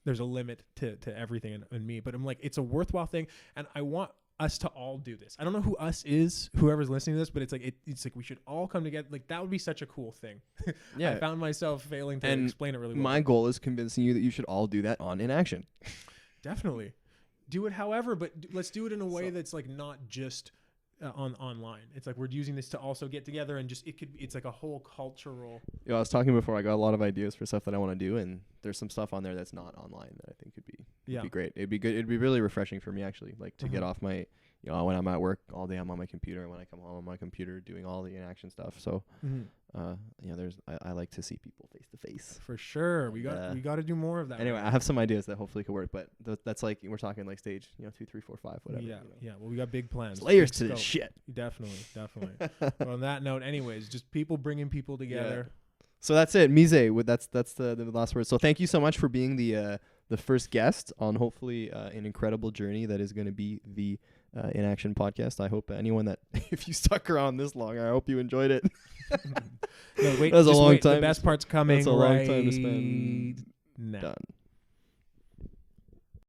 there's a limit to everything in me. But I'm like, it's a worthwhile thing, and I want us to all do this. I don't know who us is, whoever's listening to this, but it's like it's like we should all come together. Like that would be such a cool thing. Yeah. I found myself failing to And explain it really well. My goal is convincing you that you should all do that on INaction. Definitely. Do it however, but let's do it in a way So- that's like not just online. It's like we're using this to also get together and just it's like a whole cultural. You know, I was talking before, I got a lot of ideas for stuff that I want to do, and there's some stuff on there that's not online that I think would be great. It'd be good. It'd be really refreshing for me actually, like to get off my, you know, when I'm at work all day, I'm on my computer, and when I come home on my computer doing all the INaction stuff. So, you know, I like to see people face to face. For sure. We got to do more of that. Anyway, I have some ideas that hopefully could work, but that's like, we're talking like stage, you know, 2, 3, 4, 5, whatever. Yeah, you know. yeah. Well, we got big plans. There's layers Big to this scope. shit. Definitely. But on that note, anyways, just people bringing people together. So that's it, Mise. That's the last word. So thank you so much for being the first guest on hopefully an incredible journey that is going to be the INaction podcast. I hope anyone that if you stuck around this long, I hope you enjoyed it. No, wait, That was a just long wait. time. The best part's coming. That's a long time to right spend. now. Done.